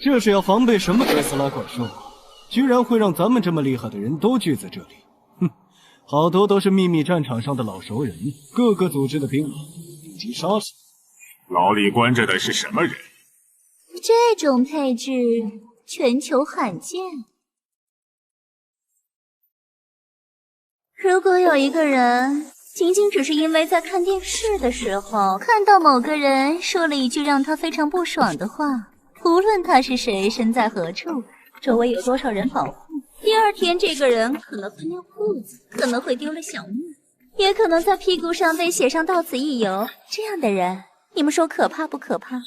这是要防备什么哥斯拉怪兽啊？居然会让咱们这么厉害的人都聚在这里。哼，好多都是秘密战场上的老熟人，各个组织的兵马，以及杀手。牢里关着的是什么人？这种配置全球罕见。如果有一个人仅仅只是因为在看电视的时候看到某个人说了一句让他非常不爽的话，无论他是谁，身在何处，周围有多少人保护，第二天这个人可能会尿裤子，可能会丢了小命，也可能在屁股上被写上到此一游。这样的人，你们说可怕不可怕？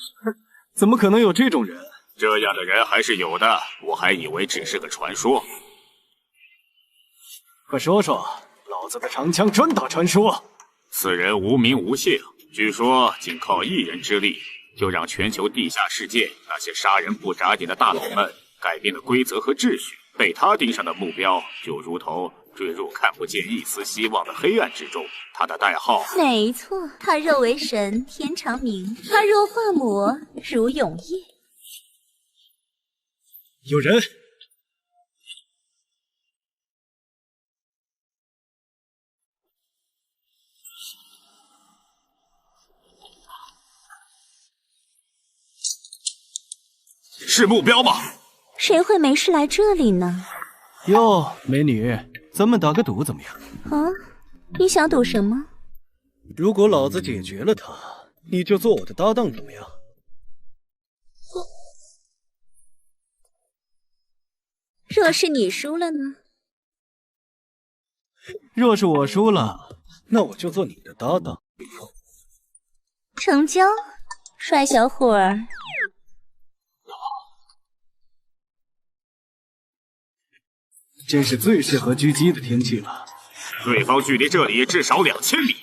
怎么可能有这种人？这样的人还是有的，我还以为只是个传说。快说说，老子的长枪专打传说。此人无名无姓，据说仅靠一人之力，就让全球地下世界那些杀人不眨眼的大佬们改变了规则和秩序。被他盯上的目标，就如同坠入看不见一丝希望的黑暗之中。他的代号，没错，他若为神，天长明；他若化魔，如永夜。有人。是目标吗？谁会没事来这里呢？哟，美女，咱们打个赌怎么样？啊，你想赌什么？如果老子解决了他，你就做我的搭档怎么样？若是你输了呢？若是我输了，那我就做你的搭档。成交，帅小伙儿。真是最适合狙击的天气了。对方距离这里至少2000米。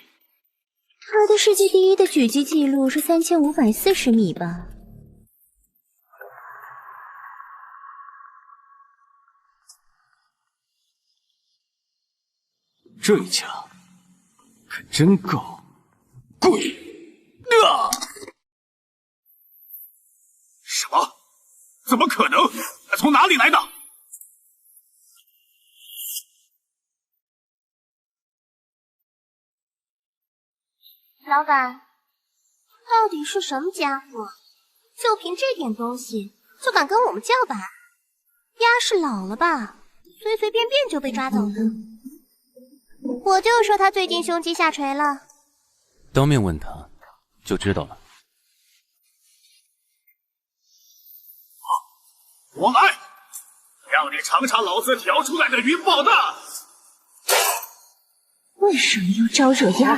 他的世界第一的狙击记录是3540米吧？这一枪可真够贵！什么？怎么可能？他从哪里来的？老板，到底是什么家伙？就凭这点东西，就敢跟我们叫板？丫是老了吧？随随便便就被抓走了。我就说他最近胸肌下垂了。当面问他，就知道了。我来，让你尝尝老子调出来的云爆弹！为什么要招惹丫？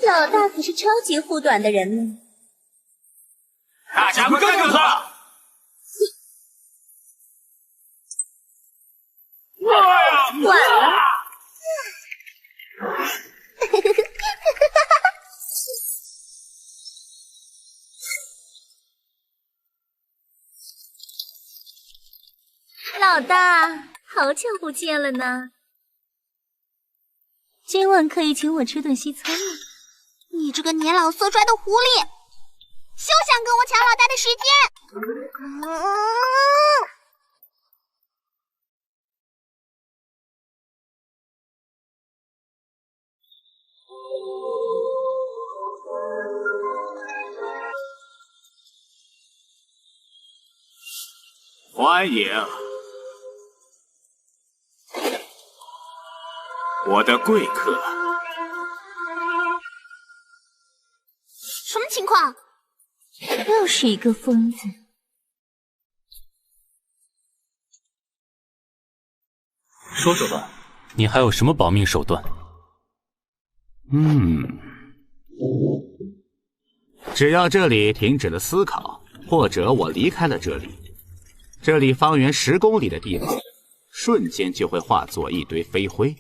老大可是超级护短的人呢。大家快干掉他！晚了。老大，好久不见了呢。今晚可以请我吃顿西餐了。你这个年老色衰的狐狸，休想跟我抢老大的时间！欢迎我的贵客。什么情况？又是一个疯子。说说吧，你还有什么保命手段？只要这里停止了思考，或者我离开了这里，这里方圆10公里的地方，瞬间就会化作一堆飞灰。老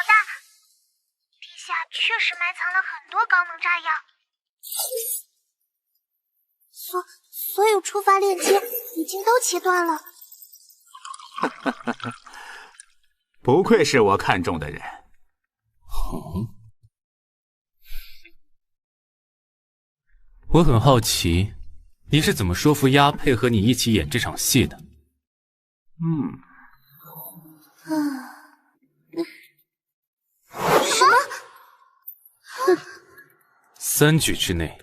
大，地下确实埋藏了很多高能炸药，所有触发链接已经都切断了。不愧是我看中的人。我很好奇，你是怎么说服丫配合你一起演这场戏的？什么？3句之内，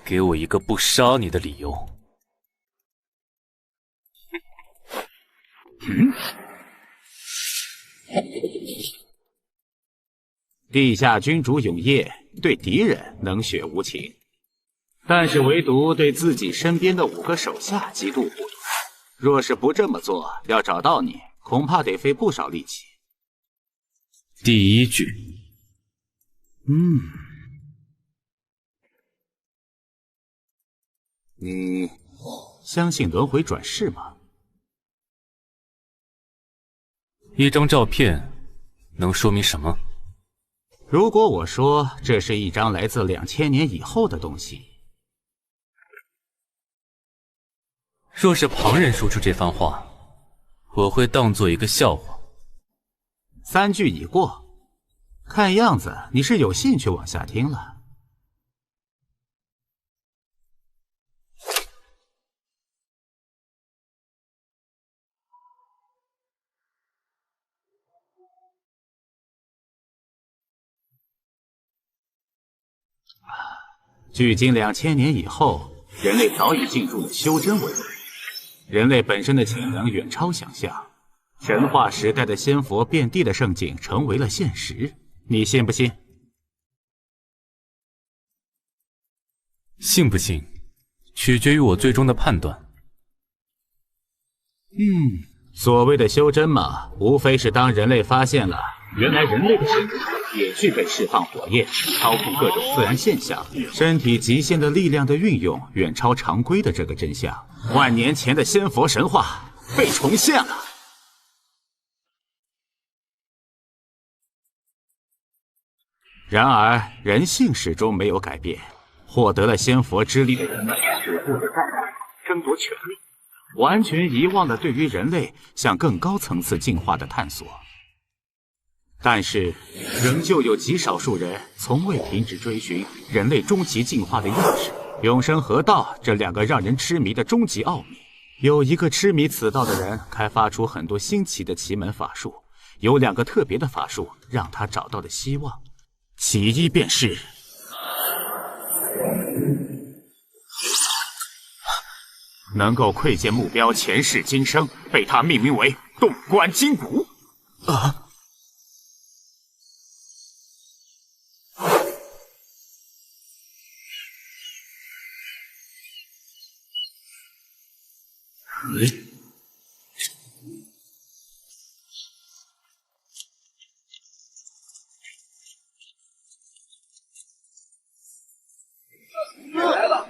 给我一个不杀你的理由。地下君主永夜对敌人冷血无情，但是唯独对自己身边的5个手下极度护短。若是不这么做，要找到你，恐怕得费不少力气。第1句，你相信轮回转世吗？一张照片能说明什么？如果我说这是一张来自2000年以后的东西，若是旁人说出这番话，我会当做一个笑话。3句已过，看样子你是有兴趣往下听了。距今2000年以后，人类早已进入了修真文明。人类本身的潜能远超想象，神话时代的仙佛遍地的盛景成为了现实。你信不信？信不信，取决于我最终的判断。所谓的修真嘛，无非是当人类发现了原来人类的身体也具备释放火焰、操控各种自然现象、身体极限的力量的运用远超常规的这个真相。万年前的仙佛神话被重现了。然而，人性始终没有改变。获得了仙佛之力的人们只顾着战斗、争夺权力，完全遗忘了对于人类向更高层次进化的探索。但是，仍旧有极少数人从未停止追寻人类终极进化的钥匙——永生河道这2个让人痴迷的终极奥秘。有一个痴迷此道的人开发出很多新奇的奇门法术，有2个特别的法术让他找到了希望。其一便是能够窥见目标前世今生，被他命名为洞观筋骨。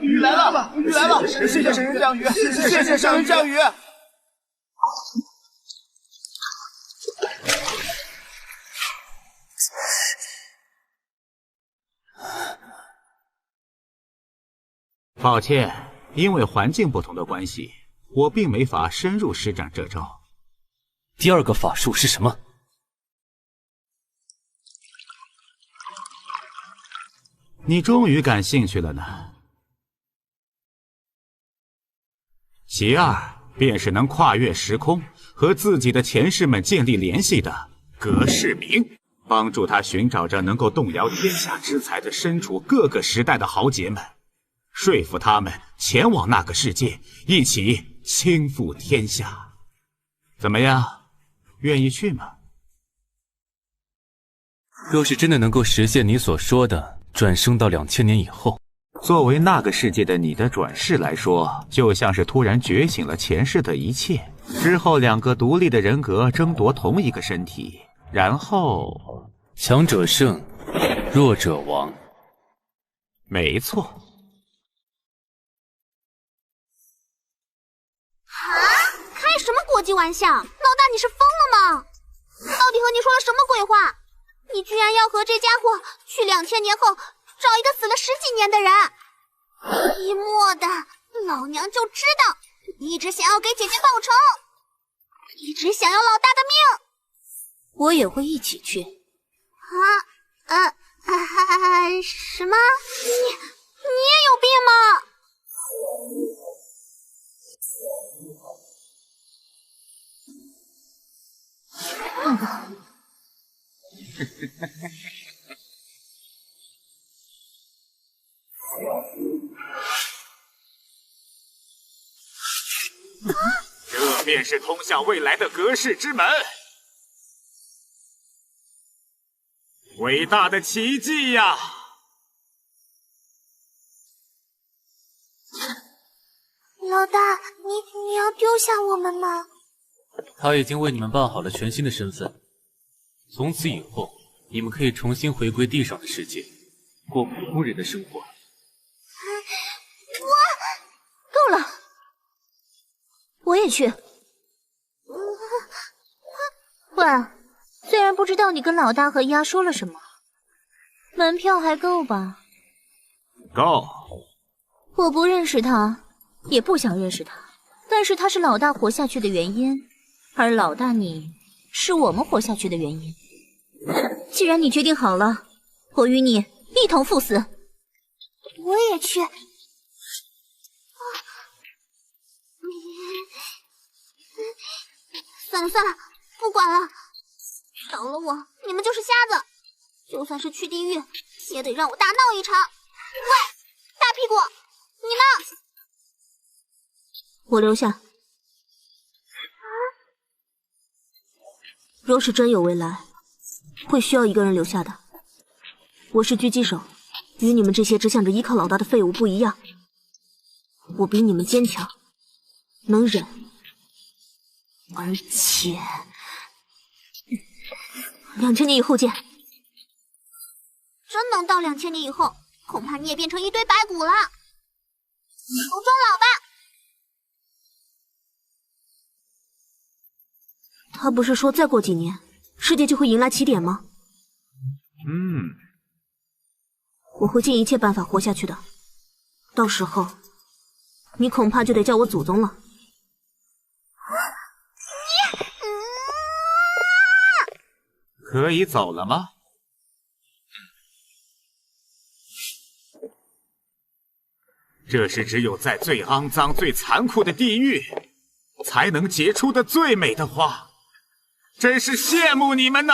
雨来了！雨来了！谢谢神人降雨！谢谢神人降雨！抱歉，因为环境不同的关系，我并没法深入施展这招。第2个法术是什么？你终于感兴趣了呢。其2便是能跨越时空，和自己的前世们建立联系的隔世明，帮助他寻找着能够动摇天下之财的身处各个时代的豪杰们，说服他们前往那个世界，一起倾覆天下。怎么样，愿意去吗？若是真的能够实现你所说的转生到2000年以后，作为那个世界的你的转世来说，就像是突然觉醒了前世的一切，之后2个独立的人格争夺同一个身体，然后强者胜，弱者亡。没错。开什么国际玩笑？老大你是疯了吗？到底和你说了什么鬼话？你居然要和这家伙去2000年后找一个死了10几年的人？一墨的，老娘就知道你一直想要给姐姐报仇，一直想要老大的命。我也会一起去。什么？也有病吗？这便是通向未来的隔世之门，伟大的奇迹呀！老大，你要丢下我们吗？他已经为你们办好了全新的身份，从此以后，你们可以重新回归地上的世界，过普通人的生活。够了，我也去。喂，虽然不知道你跟老大和鸭说了什么，门票还够吧？够。我不认识他，也不想认识他，但是他是老大活下去的原因，而老大你是我们活下去的原因。既然你决定好了，我与你一同赴死。我也去。算了算了，不管了，饶了我！你们就是瞎子，就算是去地狱，也得让我大闹一场。喂，大屁股，你呢？我留下。若是真有未来，会需要一个人留下的。我是狙击手，与你们这些只想着依靠老大的废物不一样。我比你们坚强，能忍，而且2000年以后见。真能到2000年以后，恐怕你也变成一堆白骨了。头装老大。他不是说再过几年，世界就会迎来起点吗？我会尽一切办法活下去的。到时候，你恐怕就得叫我祖宗了。可以走了吗？这是只有在最肮脏、最残酷的地狱，才能结出的最美的花。真是羡慕你们呐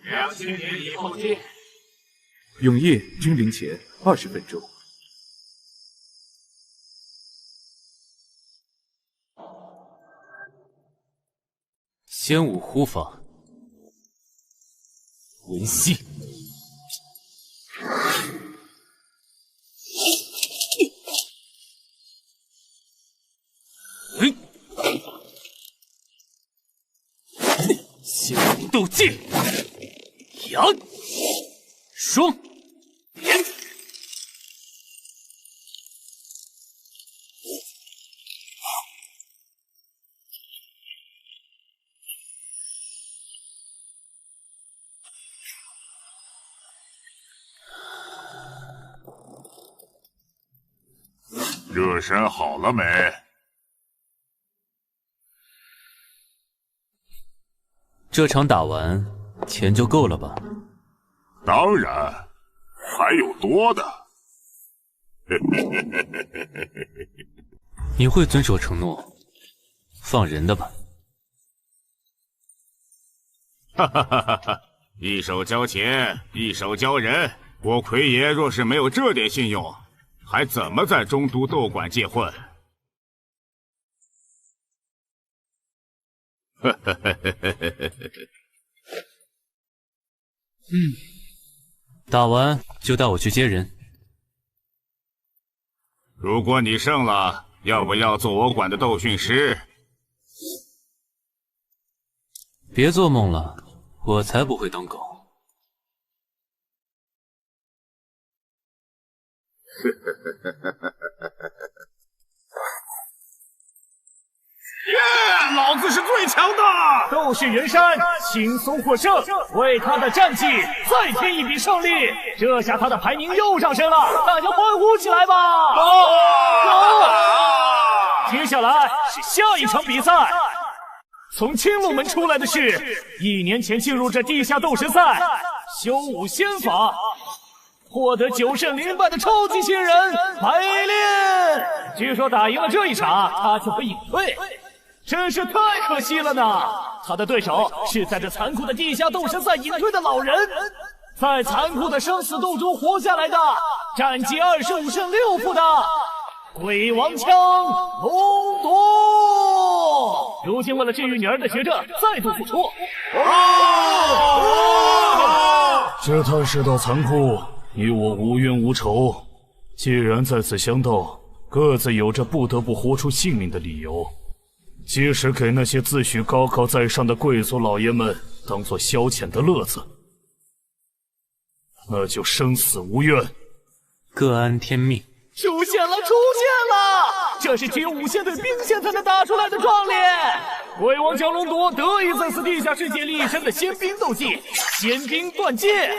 ！2000年以后见。永夜君临前20分钟。仙武呼法，文息。仙武斗剑。阳，双，连，热身好了没？这场打完，钱就够了吧？当然，还有多的。你会遵守承诺，放人的吧？哈哈哈哈哈！一手交钱，一手交人，我奎爷若是没有这点信用，还怎么在中都斗馆界混？哈哈哈哈哈！打完就带我去接人。如果你胜了，要不要做我馆的斗训师？别做梦了，我才不会当狗。老子是最强的！斗士云山轻松获胜，为他的战绩再添一笔胜利。这下他的排名又上升了，大家欢呼起来吧！接下来是下一场比赛。从青龙门出来的是1年前进入这地下斗神赛，修武仙法，获得9胜0败的超级新人白练。据说打赢了这一场，他就会隐退，真是太可惜了呢。他的对手是在这残酷的地下斗神赛隐退的老人，在残酷的生死斗中活下来的，战绩25胜6负的鬼王枪龙夺。如今为了治愈女儿的学着再度复出。这趟世道残酷，你我无冤无仇，既然在此相斗，各自有着不得不活出性命的理由。即使给那些自诩高高在上的贵族老爷们当作消遣的乐子，那就生死无怨，各安天命。出现了！这是只有5仙对兵仙才能打出来的壮烈。鬼王江龙夺得以在此地下世界立身的仙兵斗技仙兵断剑，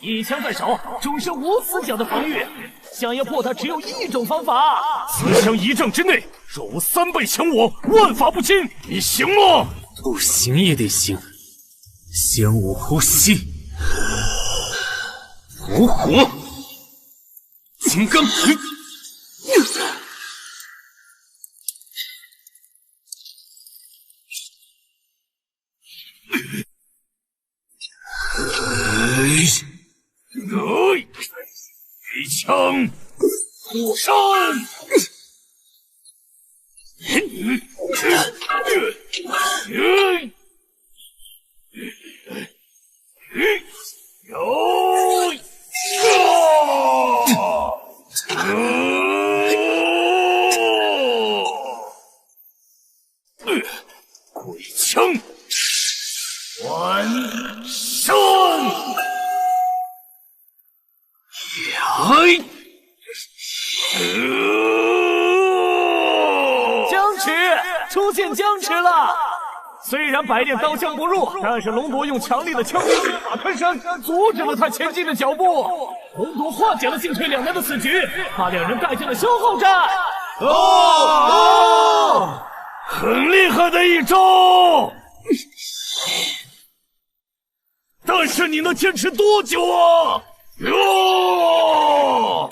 一枪在手，终身无死角的防御。想要破他，只有一种方法。此枪1丈之内，若无3倍强我，万法不侵。你行吗？不行也得行。仙武呼吸，伏火，金刚石。一枪护山，鬼枪还山。僵持，出现僵持了。虽然白练刀枪不入，但是龙夺用强力的枪兵力法穿山，阻止了他前进的脚步。龙夺化解了进退两难的死局，把两人带进了消耗战。很厉害的一招，但是你能坚持多久啊？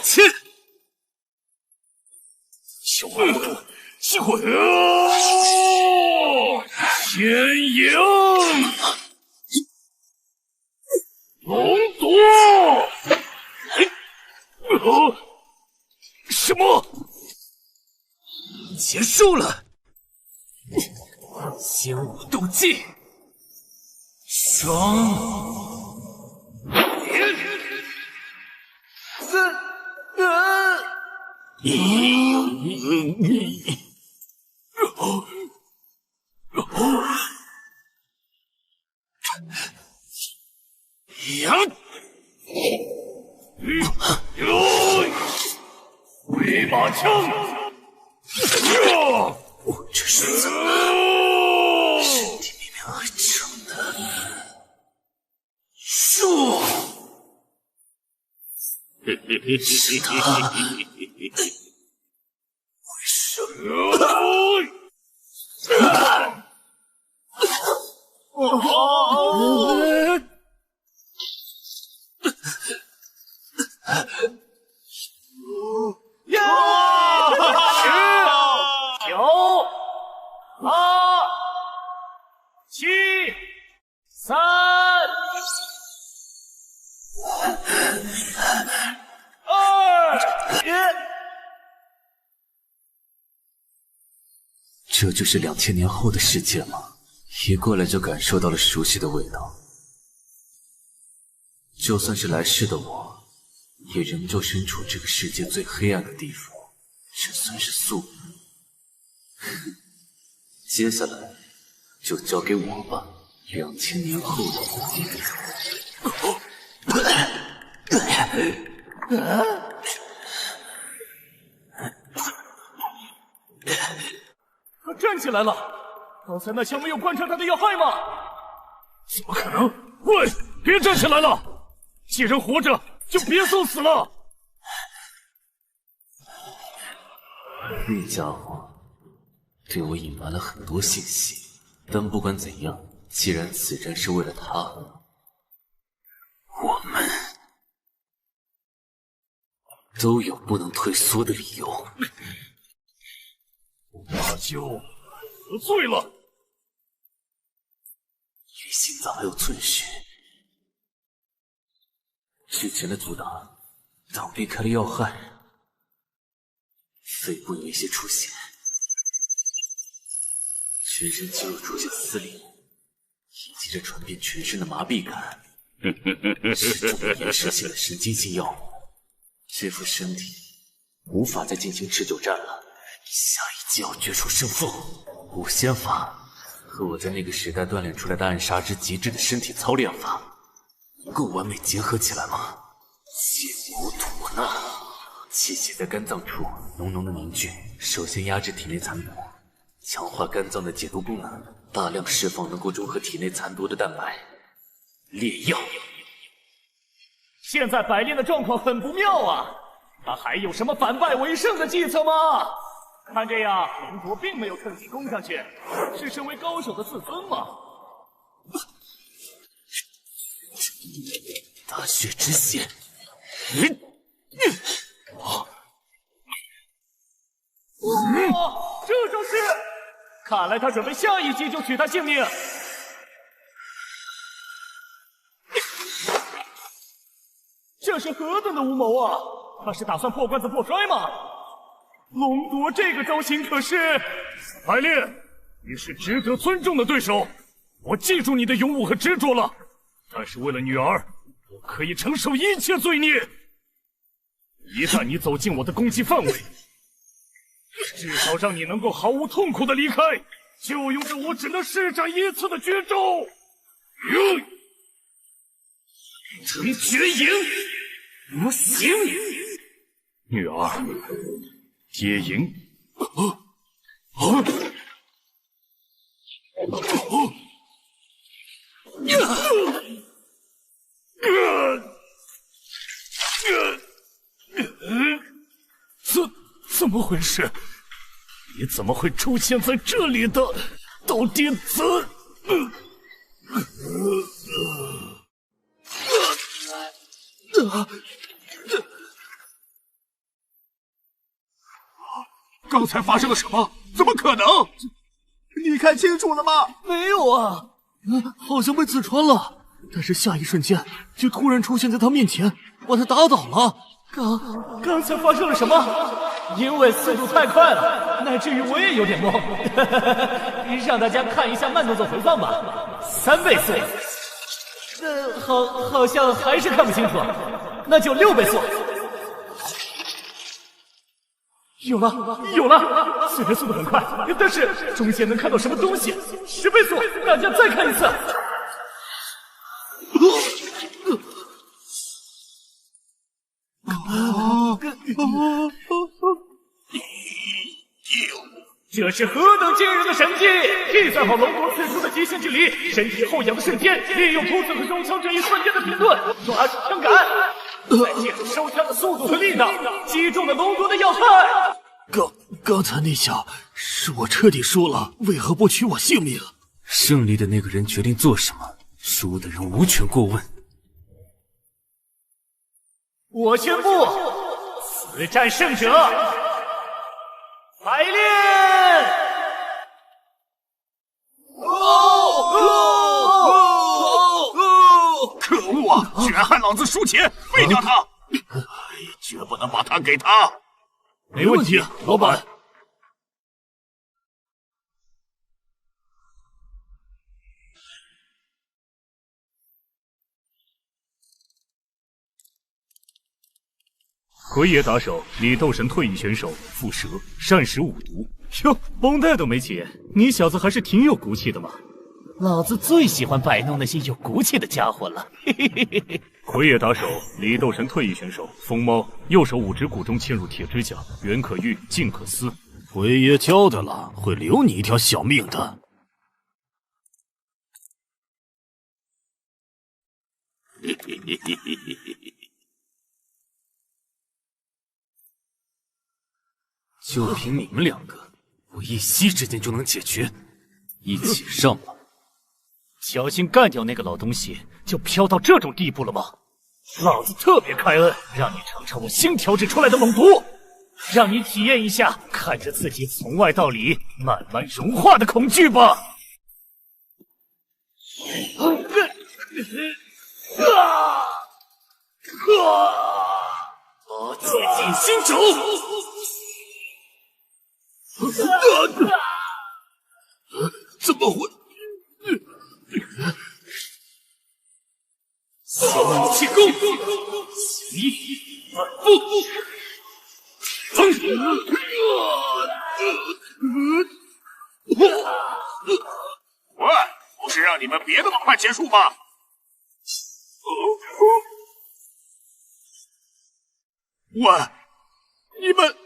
切！小糊涂，机会！天影，龙夺！什么？结束了！仙武斗技，伤。回马枪，我这身子身体明明很重的，说是他。为什么？这就是2000年后的世界吗？一过来就感受到了熟悉的味道。就算是来世的我，也仍旧身处这个世界最黑暗的地方，这算是宿命。接下来就交给我吧，2000年后的我。他站起来了，刚才那枪没有贯穿他的要害吗？怎么可能？喂，别站起来了！既然活着，就别送死了。那家伙对我隐瞒了很多信息，但不管怎样，既然此战是为了他，我们都有不能退缩的理由。那就得罪了。离心脏还有寸血，之前的阻挡避开了要害，肺部有一些出血，全身肌肉出现撕裂，以及这传遍全身的麻痹感，是重延时性的神经性药物。这副身体无法再进行持久战了，下一击要决出胜负。五仙法和我在那个时代锻炼出来的暗杀之极致的身体操练法，能够完美结合起来吗？血无吐纳，气血在肝脏处浓浓的凝聚，首先压制体内残毒，强化肝脏的解毒功能，大量释放能够中和体内残毒的蛋白。烈药。现在百炼的状况很不妙啊，他还有什么反败为胜的计策吗？看这样，龙卓并没有趁机攻上去，是身为高手的自尊吗？大血之血，哇，这就是！看来他准备下一击就取他性命。这是何等的无谋啊！他是打算破罐子破摔吗？龙夺这个造型可是……百炼，你是值得尊重的对手，我记住你的勇武和执着了。但是为了女儿，我可以承受一切罪孽。一旦你走进我的攻击范围，至少让你能够毫无痛苦的离开，就用这我只能施展一次的绝招——腾绝影。行，女儿，接营。怎么回事？你怎么会出现在这里的？到底刚才发生了什么？怎么可能？你看清楚了吗？没有啊，好像被刺穿了，但是下一瞬间就突然出现在他面前，把他打倒了。刚才发生了什么？因为速度太快了，乃至于我也有点懵。让大家看一下慢动作回放吧，3倍速。好像还是看不清楚，那就6倍速。有了！虽然速度很快，但是中间能看到什么东西？10倍速，大家再看一次。这是何等惊人的神技！计算好龙夺刺出的极限距离，身体后仰的瞬间，利用突刺和收枪这一瞬间的停顿，抓住枪杆，再借助收枪的速度和力道，击中了龙夺的要害。刚才那下是我彻底输了，为何不取我性命？胜利的那个人决定做什么，输的人无权过问。我宣布，此战胜者百炼！可恶啊！居然害老子输钱，废掉他！绝不能把他给他。没问题，老板。魁爷打手，李斗神退役选手，蝮蛇，善食五毒。哟，绷带都没解，你小子还是挺有骨气的嘛！老子最喜欢摆弄那些有骨气的家伙了。魁爷打手，李斗神退役选手，风猫，右手5指骨中嵌入铁指甲，圆可玉，近可撕。魁爷交代了，会留你一条小命的。就凭你们两个，我一夕之间就能解决，一起上吧！侥幸干掉那个老东西，就飘到这种地步了吗？老子特别开恩，让你尝尝我新调制出来的猛毒，让你体验一下看着自己从外到里慢慢融化的恐惧吧！接近星轴！怎么会？先以气功，行一反复。喂，不是让你们别那么快结束吗？喂，你们。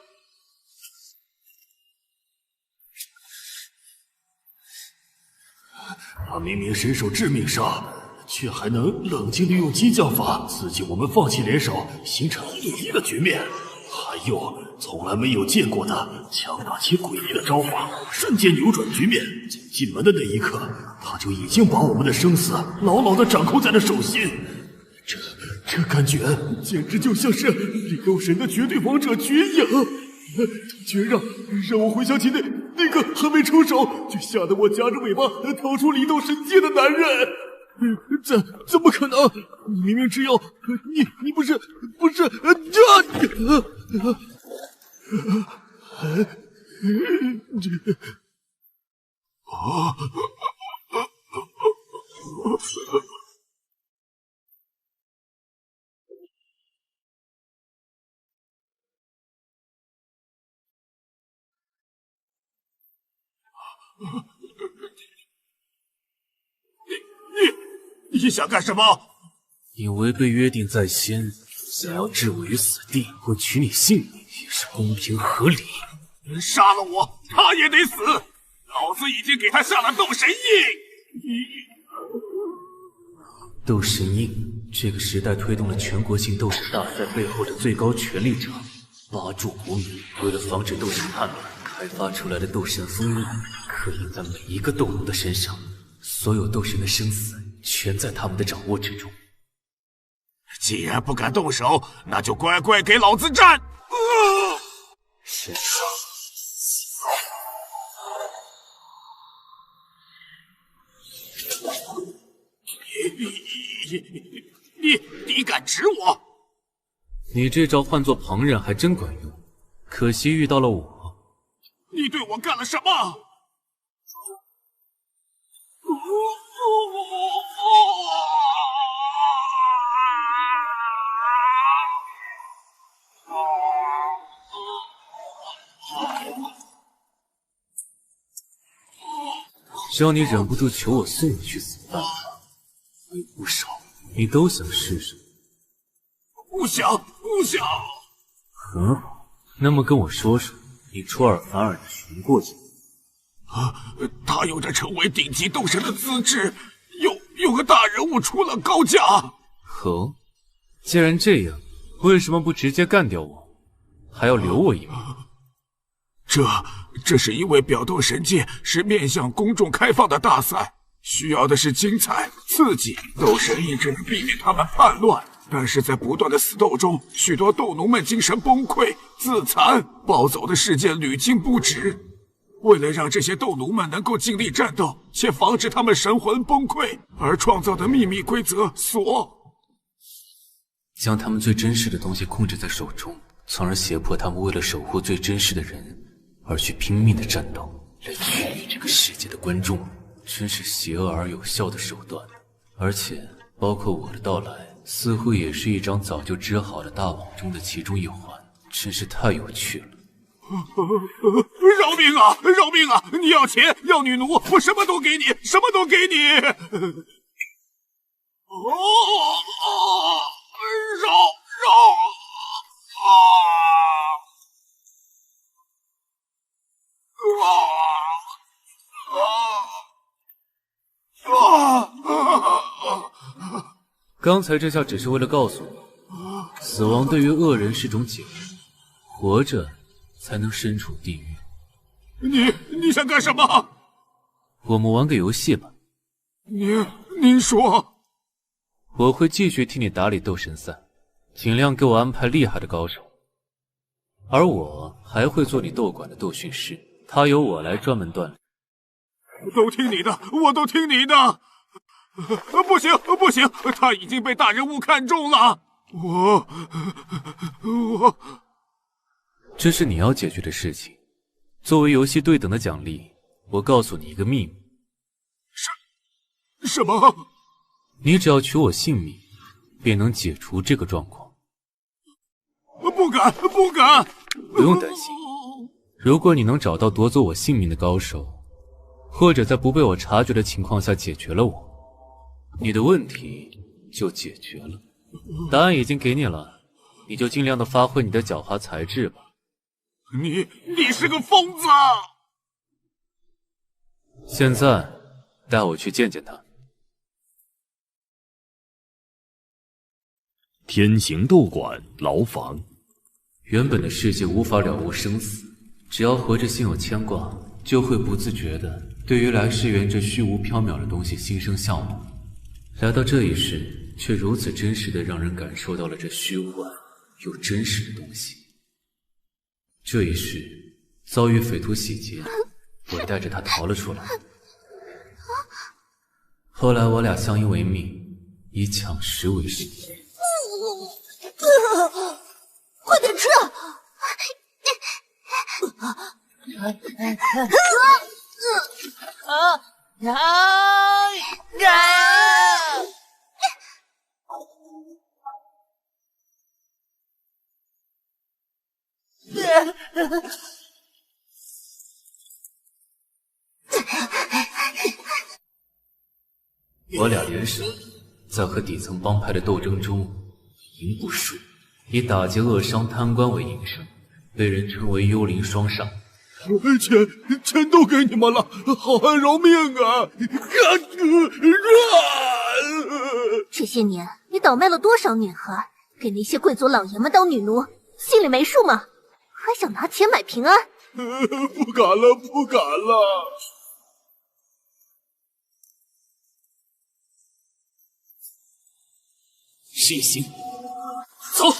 他明明身受致命伤，却还能冷静地用激将法刺激我们放弃联手，形成1对1的局面。还有从来没有见过的强大且诡异的招法，瞬间扭转局面。从进门的那一刻，他就已经把我们的生死牢牢地掌控在了手心。这感觉简直就像是灵斗神的绝对王者绝影。居然让我回想起那个还没出手就吓得我夹着尾巴逃出离斗神界的男人，怎么可能？你明明只有你不是你想干什么？你违背约定在先，想要置我于死地，我取你性命也是公平合理。杀了我，他也得死！老子已经给他下了斗神印。斗神印，这个时代推动了全国性斗神大赛背后的最高权力者——8柱国民，为了防止斗神叛乱，开发出来的斗神封印，刻印在每一个斗罗的身上。所有斗神的生死全在他们的掌握之中。既然不敢动手，那就乖乖给老子战！是。你敢指我？你这招换做旁人还真管用，可惜遇到了我。你对我干了什么？只要你忍不住求我送你去死办法，我有不少，你都想试试？不想。那么跟我说说，你出尔反尔的寻过去。他有着成为顶级斗神的资质，有个大人物出了高价。既然这样，为什么不直接干掉我，还要留我一命？这是因为表斗神界是面向公众开放的大赛，需要的是精彩刺激，斗神印只能避免他们叛乱。但是在不断的死斗中，许多斗奴们精神崩溃、自残、暴走的事件屡禁不止。为了让这些斗奴们能够尽力战斗，且防止他们神魂崩溃，而创造的秘密规则将他们最珍视的东西控制在手中，从而胁迫他们为了守护最珍视的人而去拼命的战斗，来取悦这个世界的观众，真是邪恶而有效的手段。而且，包括我的到来，似乎也是一张早就织好的大网中的其中一环，真是太有趣了。饶命啊！饶命啊！你要钱要女奴，我什么都给你，什么都给你。刚才这下只是为了告诉你，死亡对于恶人是种解脱，活着才能身处地狱。你想干什么？我们玩个游戏吧。您说。我会继续替你打理斗神赛，尽量给我安排厉害的高手，而我还会做你斗馆的斗训师，他由我来专门锻炼。都听你的，我都听你的。不行不行，他已经被大人物看中了。我，这是你要解决的事情。作为游戏对等的奖励，我告诉你一个秘密。什么？你只要取我性命，便能解除这个状况。不敢不敢。不用担心，如果你能找到夺走我性命的高手，或者在不被我察觉的情况下解决了我，你的问题就解决了。答案已经给你了，你就尽量的发挥你的狡猾才智吧。你是个疯子！现在带我去见见他。天行斗馆牢房。原本的世界无法了无生死，只要活着心有牵挂，就会不自觉的对于来世缘这虚无缥缈的东西心生向往。来到这一世，却如此真实的让人感受到了这虚幻又真实的东西。这一世遭遇匪徒洗劫，我带着他逃了出来。后来我俩相依为命，以抢食为生。快点吃！我俩联手，在和底层帮派的斗争中赢不输，以打劫扼伤贪官为营生，被人称为幽灵双煞。钱都给你们了，好汉饶命啊！这些年你倒卖了多少女孩，给那些贵族老爷们当女奴，心里没数吗？还想拿钱买平安？不敢了，不敢了。实行，走。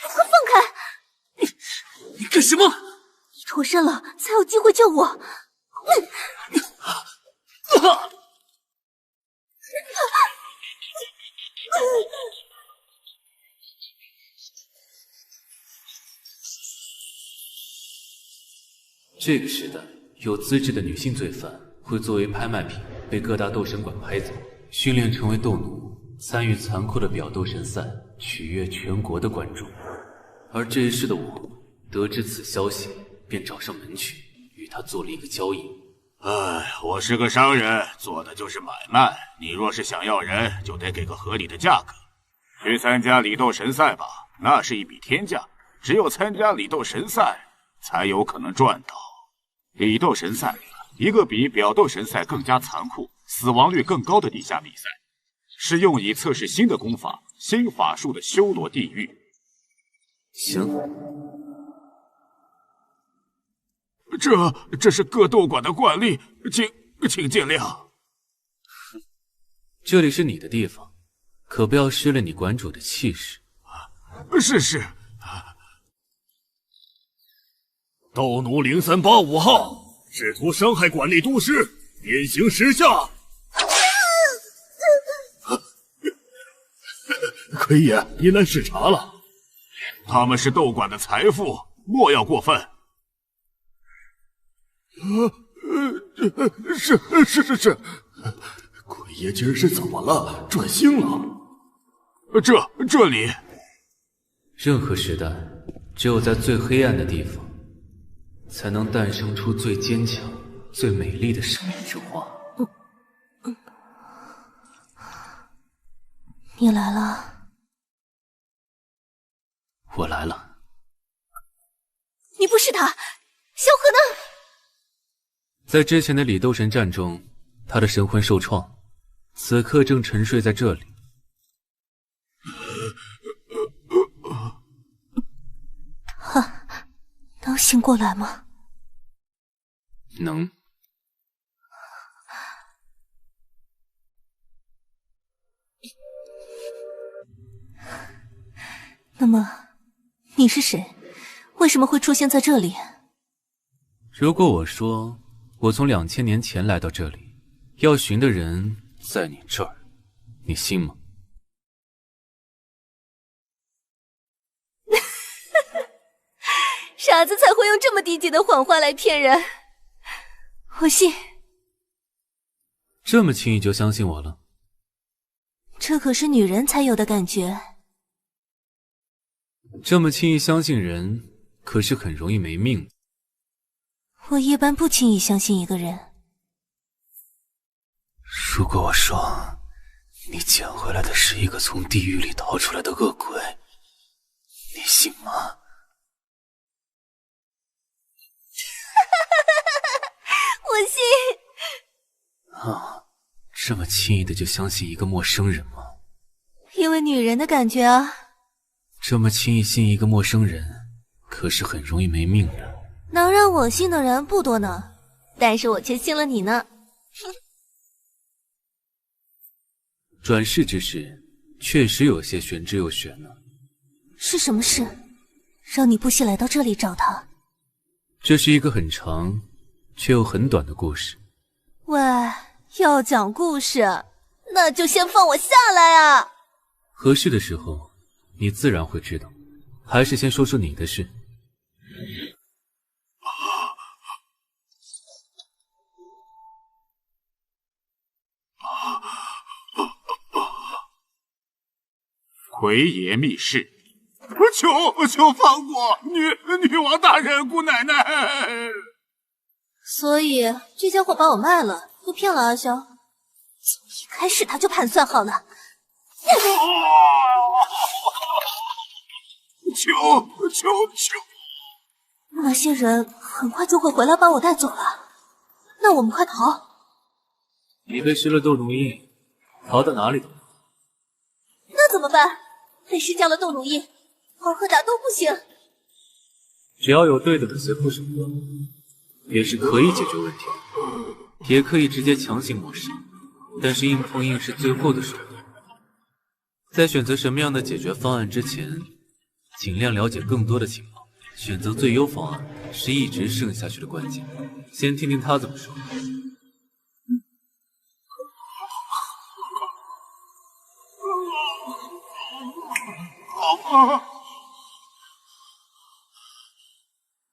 放开！你干什么？你脱身了，才有机会救我。这个时代，有资质的女性罪犯会作为拍卖品被各大斗神馆拍走，训练成为斗奴，参与残酷的表斗神赛，取悦全国的关注。而这一世的我，得知此消息，便找上门去，与他做了一个交易。我是个商人，做的就是买卖。你若是想要人，就得给个合理的价格。去参加礼斗神赛吧，那是一笔天价，只有参加礼斗神赛，才有可能赚到。礼斗神赛，一个比表斗神赛更加残酷、死亡率更高的地下比赛，是用以测试新的功法、新法术的修罗地狱。行，这是各斗馆的惯例，请见谅。这里是你的地方，可不要失了你馆主的气势。是。斗奴0385号试图伤害管理都师，鞭刑10下。奎爷，您来视察了。他们是斗馆的财富，莫要过分。是。奎爷今儿是怎么了？转性了？这里，任何时代，只有在最黑暗的地方，才能诞生出最坚强、最美丽的生命之花。你来了。我来了。你不是他，萧何呢？在之前的李斗神战中，他的神魂受创，此刻正沉睡在这里。他能醒过来吗？能。那么，你是谁？为什么会出现在这里？如果我说我从2000年前来到这里，要寻的人在你这儿，你信吗？傻子才会用这么低级的谎话来骗人，我信。这么轻易就相信我了？这可是女人才有的感觉。这么轻易相信人，可是很容易没命的。我一般不轻易相信一个人。如果我说你捡回来的是一个从地狱里逃出来的恶鬼，你信吗？我信。啊，这么轻易的就相信一个陌生人吗？因为女人的感觉啊。这么轻易信一个陌生人，可是很容易没命的。能让我信的人不多呢，但是我却信了你呢。转世之事，确实有些玄之又玄呢。是什么事，让你不惜来到这里找他？这是一个很长却又很短的故事。喂，要讲故事，那就先放我下来啊！合适的时候，你自然会知道。还是先说说你的事。魁爷密室，求放过女王大人、姑奶奶。所以这家伙把我卖了，又骗了阿萧。从一开始他就盘算好了。求！那些人很快就会回来把我带走了，那我们快逃！你被施了斗奴印，逃到哪里了？那怎么办？被施加了斗奴印，跑和打都不行。只要有对等的随后手段，也是可以解决问题的，也可以直接强行抹杀。但是硬碰硬是最后的手段。在选择什么样的解决方案之前，尽量了解更多的情况，选择最优方案是一直胜下去的关键。先听听他怎么说。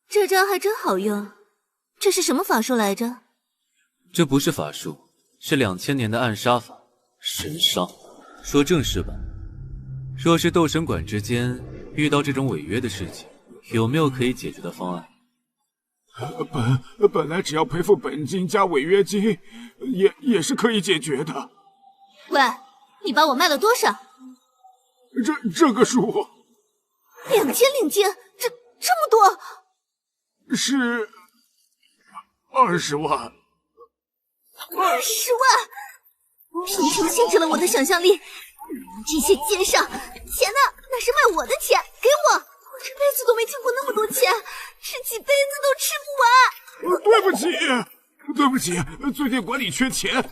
这招还真好用，这是什么法术来着？这不是法术，是2000年的暗杀法，神杀。说正式版，若是斗神馆之间遇到这种违约的事情，有没有可以解决的方案？本来只要赔付本金加违约金，也是可以解决的。喂，你把我卖了多少？这个数2000领金，这么多？是20万。20万，贫穷限制了我的想象力。你们这些奸商，钱呢？那是卖我的钱，给我！我这辈子都没听过那么多钱，吃几辈子都吃不完。对不起，最近管理缺钱，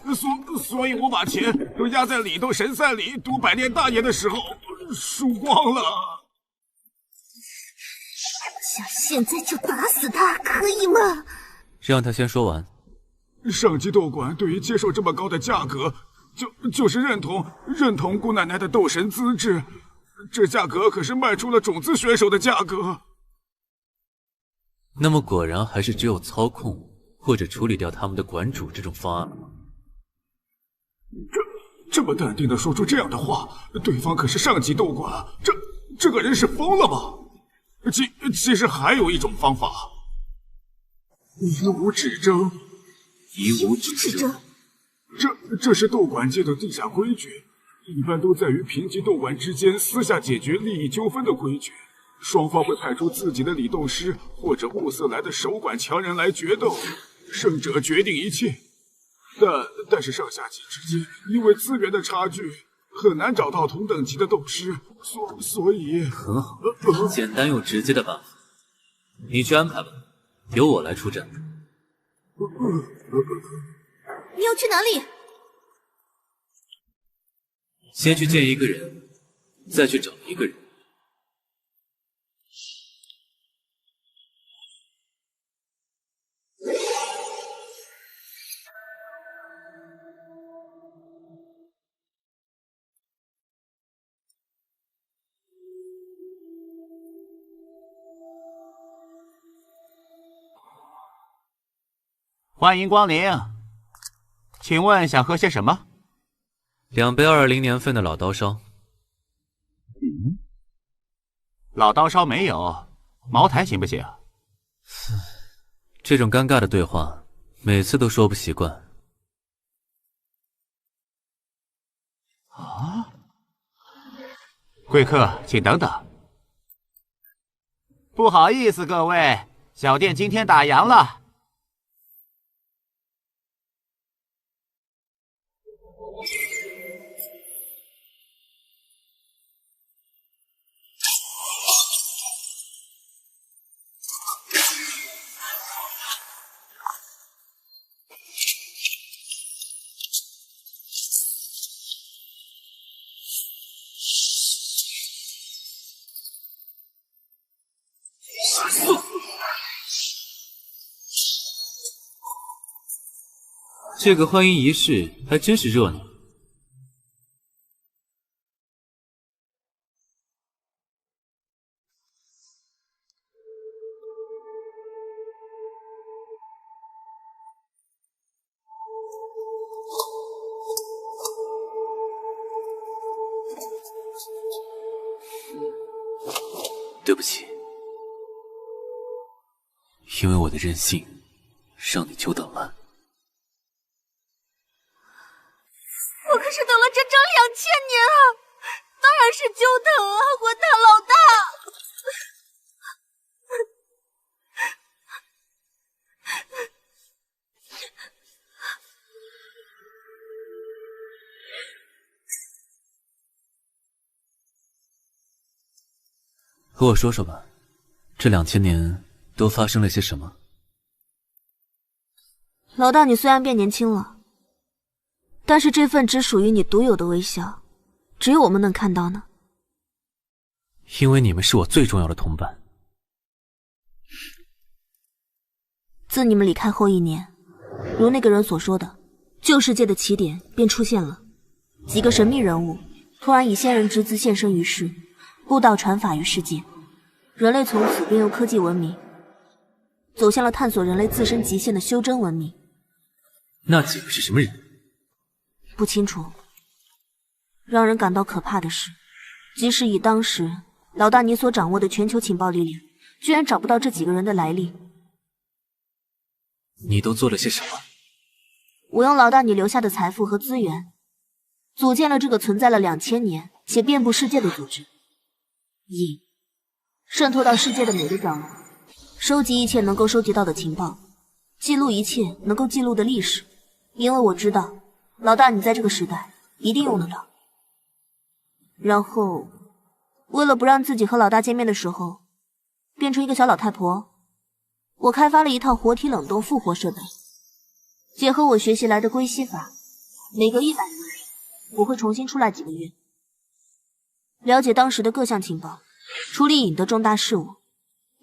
所以我把钱都压在李斗神赛里赌百炼大业的时候输光了。想现在就打死他，可以吗？让他先说完。上级斗馆对于接受这么高的价格，就是认同姑奶奶的斗神资质，这价格可是卖出了种子选手的价格。那么果然还是只有操控或者处理掉他们的馆主这种方案了吗？这么淡定的说出这样的话，对方可是上级斗馆，这个人是疯了吗？其实还有一种方法，以武指征。以武指征，这是斗馆界的地下规矩，一般都在于平级斗馆之间私下解决利益纠纷的规矩，双方会派出自己的理斗师或者物色来的守馆强人来决斗，胜者决定一切。但是上下级之间因为资源的差距，很难找到同等级的斗师，所以很好，简单又直接的办法，你去安排吧，由我来出战。你要去哪里？先去见一个人，再去找一个人。欢迎光临，请问想喝些什么？2杯20年份的老刀烧。老刀烧没有，茅台行不行？这种尴尬的对话，每次都说不习惯。啊！贵客，请等等。不好意思，各位，小店今天打烊了。这个欢迎仪式还真是热闹。对不起，因为我的任性，让你久等了。我可是等了整整2000年啊！当然是久等啊，混蛋老大！和我说说吧，这2000年都发生了些什么？老大，你虽然变年轻了，但是这份只属于你独有的微笑，只有我们能看到呢。因为你们是我最重要的同伴。自你们离开后1年，如那个人所说的，旧世界的起点便出现了。几个神秘人物突然以仙人之姿现身于世，布道传法于世界。人类从此便由科技文明走向了探索人类自身极限的修真文明。那几个是什么人？不清楚。让人感到可怕的是，即使以当时老大你所掌握的全球情报力量，居然找不到这几个人的来历。你都做了些什么？我用老大你留下的财富和资源，组建了这个存在了2000年且遍布世界的组织，渗透到世界的每个角落，收集一切能够收集到的情报，记录一切能够记录的历史。因为我知道，老大你在这个时代一定用得到。然后，为了不让自己和老大见面的时候变成一个小老太婆，我开发了一套活体冷冻复活设备，结合我学习来的归西法，每隔100年我会重新出来几个月，了解当时的各项情报，处理引的重大事务，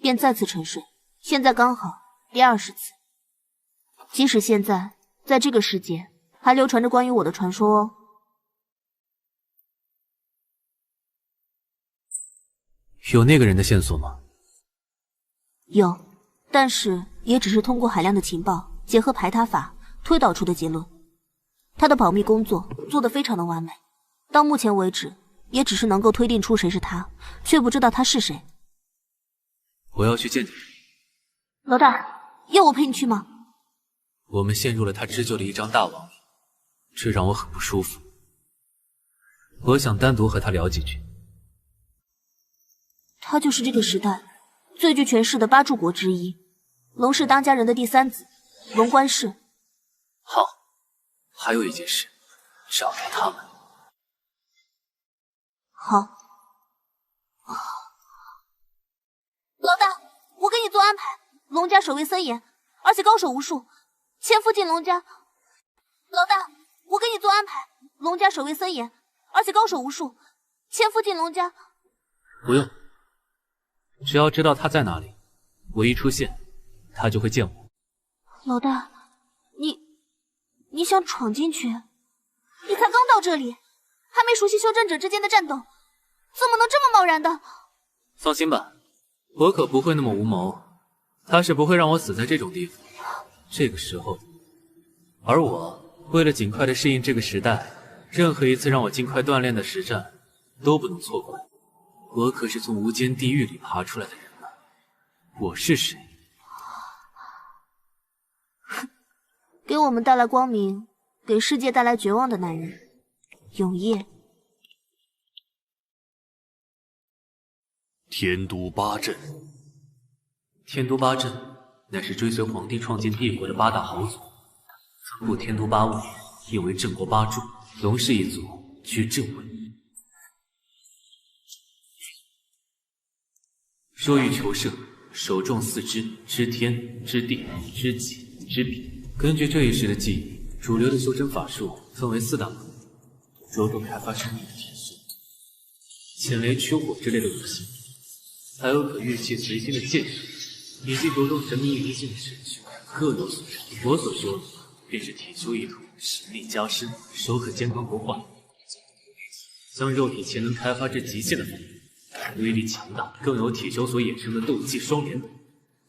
便再次沉睡。现在刚好第20次。即使现在在这个世界还流传着关于我的传说哦。有那个人的线索吗？有，但是也只是通过海量的情报结合排他法推导出的结论。他的保密工作做得非常的完美，到目前为止也只是能够推定出谁是他，却不知道他是谁。我要去见见他。老大，要我陪你去吗？我们陷入了他织就的一张大网里，这让我很不舒服。我想单独和他聊几句。他就是这个时代最具权势的8柱国之一，龙氏当家人的第3子，龙冠氏。好，还有一件事，找出他们。好。老大，我给你做安排。龙家守卫森严，而且高手无数，千夫进龙家。老大，我给你做安排。龙家守卫森严，而且高手无数，千夫进龙家。不用，只要知道他在哪里，我一出现，他就会见我。老大，你想闯进去？你才刚到这里，还没熟悉修真者之间的战斗，怎么能这么贸然的？放心吧，我可不会那么无谋。他是不会让我死在这种地方，这个时候。而我为了尽快的适应这个时代，任何一次让我尽快锻炼的实战都不能错过。我可是从无间地狱里爬出来的人呢，我是谁？给我们带来光明，给世界带来绝望的男人，永夜。天都八阵。天都八阵乃是追随皇帝创建帝国的8大豪族，分布天都8物，亦为镇国8柱。龙氏一族居正位。若欲求胜，首重4支：知天、知地、知己、知彼。根据这一时的记忆，主流的修真法术分为4大门，着重开发生命的天生、潜雷驱火之类的武器，还有可运气随心的剑术。以及着重神明灵性的神修，各有所长。我所修的便是体修一途，实力加深，手可坚刚不坏，将肉体潜能开发至极限的范围，威力强大，更有体修所衍生的斗技双连等，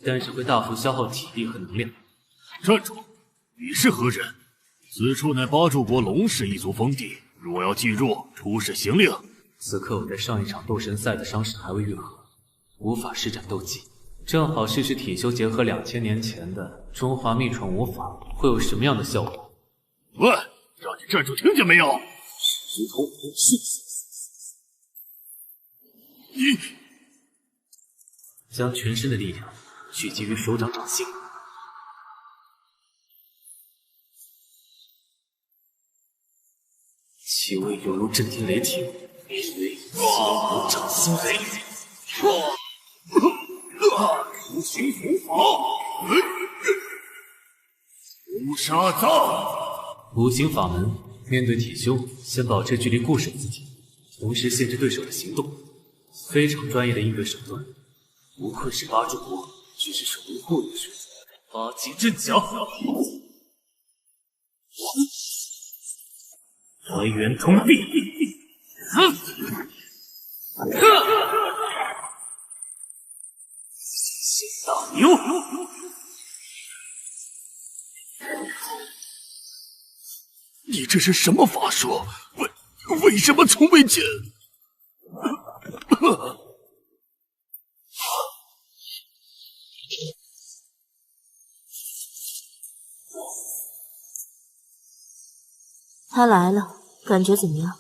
但是会大幅消耗体力和能量。站住！你是何人？此处乃8柱国龙氏一族封地，若要进入，出示行令。此刻我在上一场斗神赛的伤势还未愈合，无法施展斗技。正好试试体修结合2000年前的中华秘传武法会有什么样的效果。喂，让你站住，听见没有？石头是你将全身的力量聚集于手掌掌心，其味犹如震天雷霆，名为千骨掌心雷。无形符法，无杀藏。五行法门，面对体修，先保持距离固守自己，同时限制对手的行动，非常专业的应对手段。不愧是8柱国，居是守卫护卫水，8级阵脚，来源通地。大牛！你这是什么法术？为什么从未见？他来了，感觉怎么样？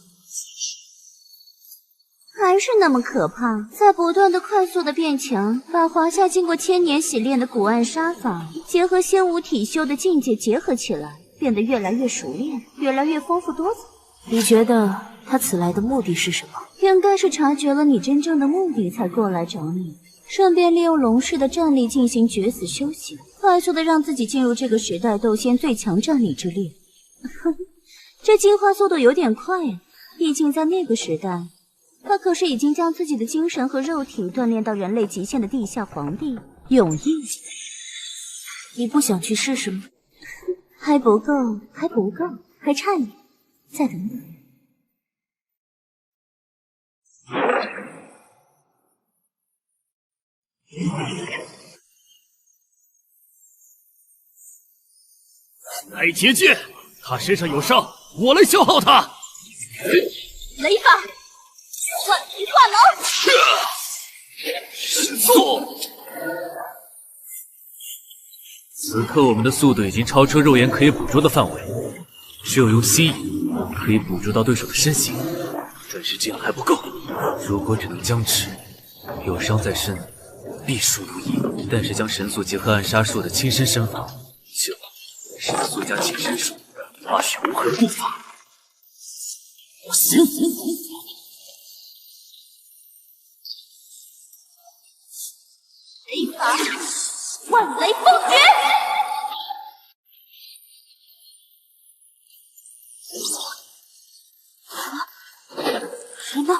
还是那么可怕，在不断的快速的变强，把华夏经过千年洗炼的古暗杀法，结合仙武体修的境界结合起来，变得越来越熟练，越来越丰富多彩。你觉得他此来的目的是什么？应该是察觉了你真正的目的才过来找你，顺便利用龙氏的战力进行决死修行，快速的让自己进入这个时代斗仙最强战力之列。哼，这进化速度有点快呀，毕竟在那个时代，他可是已经将自己的精神和肉体锻炼到人类极限的地下皇帝永羿。你不想去试试吗？还不够，还不够，还差一点，再等等。来结界，他身上有伤，我来消耗他。雷法，万敌化龙。失速。此刻我们的速度已经超出肉眼可以捕捉的范围，只有用吸引可以捕捉到对手的身形。转世境还不够，如果只能僵持，有伤在身，必输无疑。但是将神速结合暗杀术的亲身身法，就神速加亲身术，或许无痕不法。行。雷法，万雷风诀。谁呢？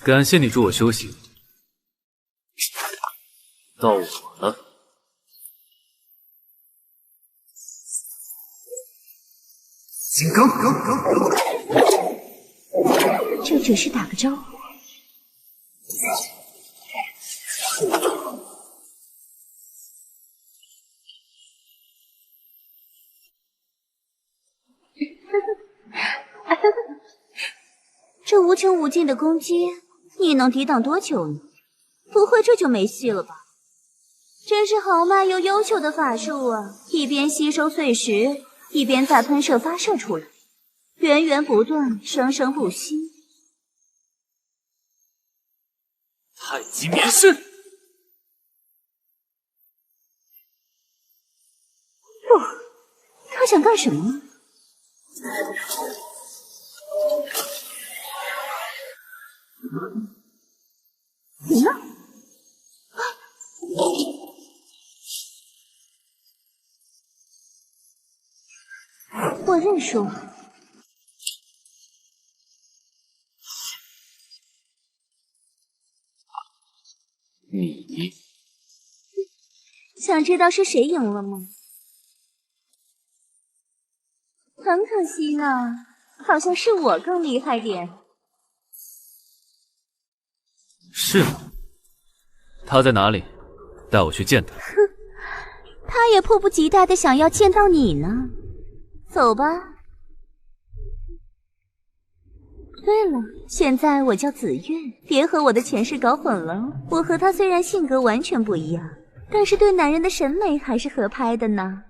感谢你助我修行，到我了。金刚，这只是打个招呼。这无穷无尽的攻击，你能抵挡多久呢？不会这就没戏了吧？真是豪迈又优秀的法术啊！一边吸收碎石，一边再喷射发射出来，源源不断，生生不息。太极棉身。不，他想干什么呢？你呢？我认输。你想知道是谁赢了吗？很可惜呢，好像是我更厉害点。是吗？他在哪里？带我去见他。哼，他也迫不及待的想要见到你呢。走吧。对了，现在我叫紫苑，别和我的前世搞混了。我和他虽然性格完全不一样，但是对男人的审美还是合拍的呢。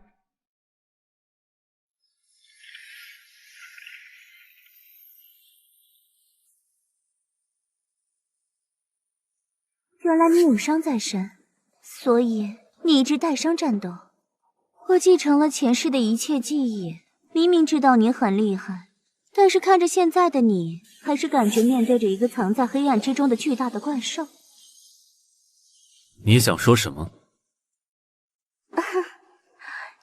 原来你有伤在身，所以你一直带伤战斗。我继承了前世的一切记忆，明明知道你很厉害，但是看着现在的你，还是感觉面对着一个藏在黑暗之中的巨大的怪兽。你想说什么？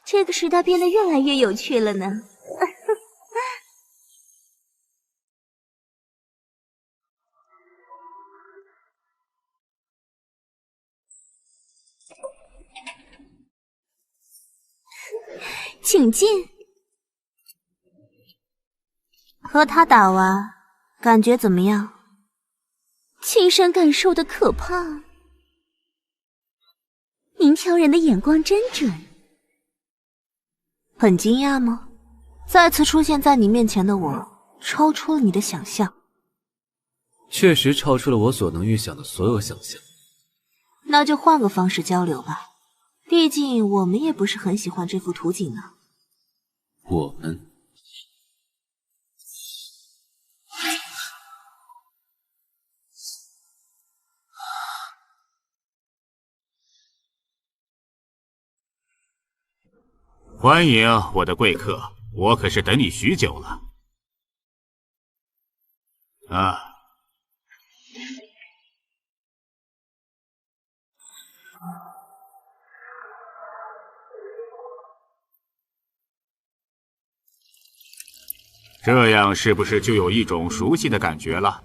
这个时代变得越来越有趣了呢。请进。和他打完，感觉怎么样？亲身感受的可怕。您挑人的眼光真准。很惊讶吗？再次出现在你面前的我，超出了你的想象。确实超出了我所能预想的所有想象。那就换个方式交流吧，毕竟我们也不是很喜欢这幅图景呢。我们欢迎我的贵客，我可是等你许久了。啊，这样是不是就有一种熟悉的感觉了？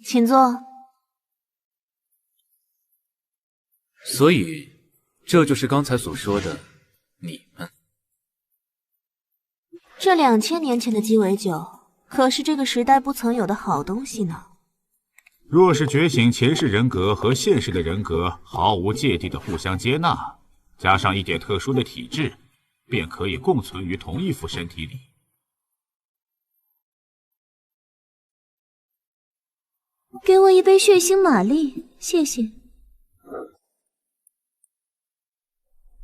请坐。所以，这就是刚才所说的你们。这2000年前的鸡尾酒，可是这个时代不曾有的好东西呢。若是觉醒前世人格和现世的人格毫无芥蒂的互相接纳，加上一点特殊的体质，便可以共存于同一副身体里。给我一杯血腥玛丽，谢谢。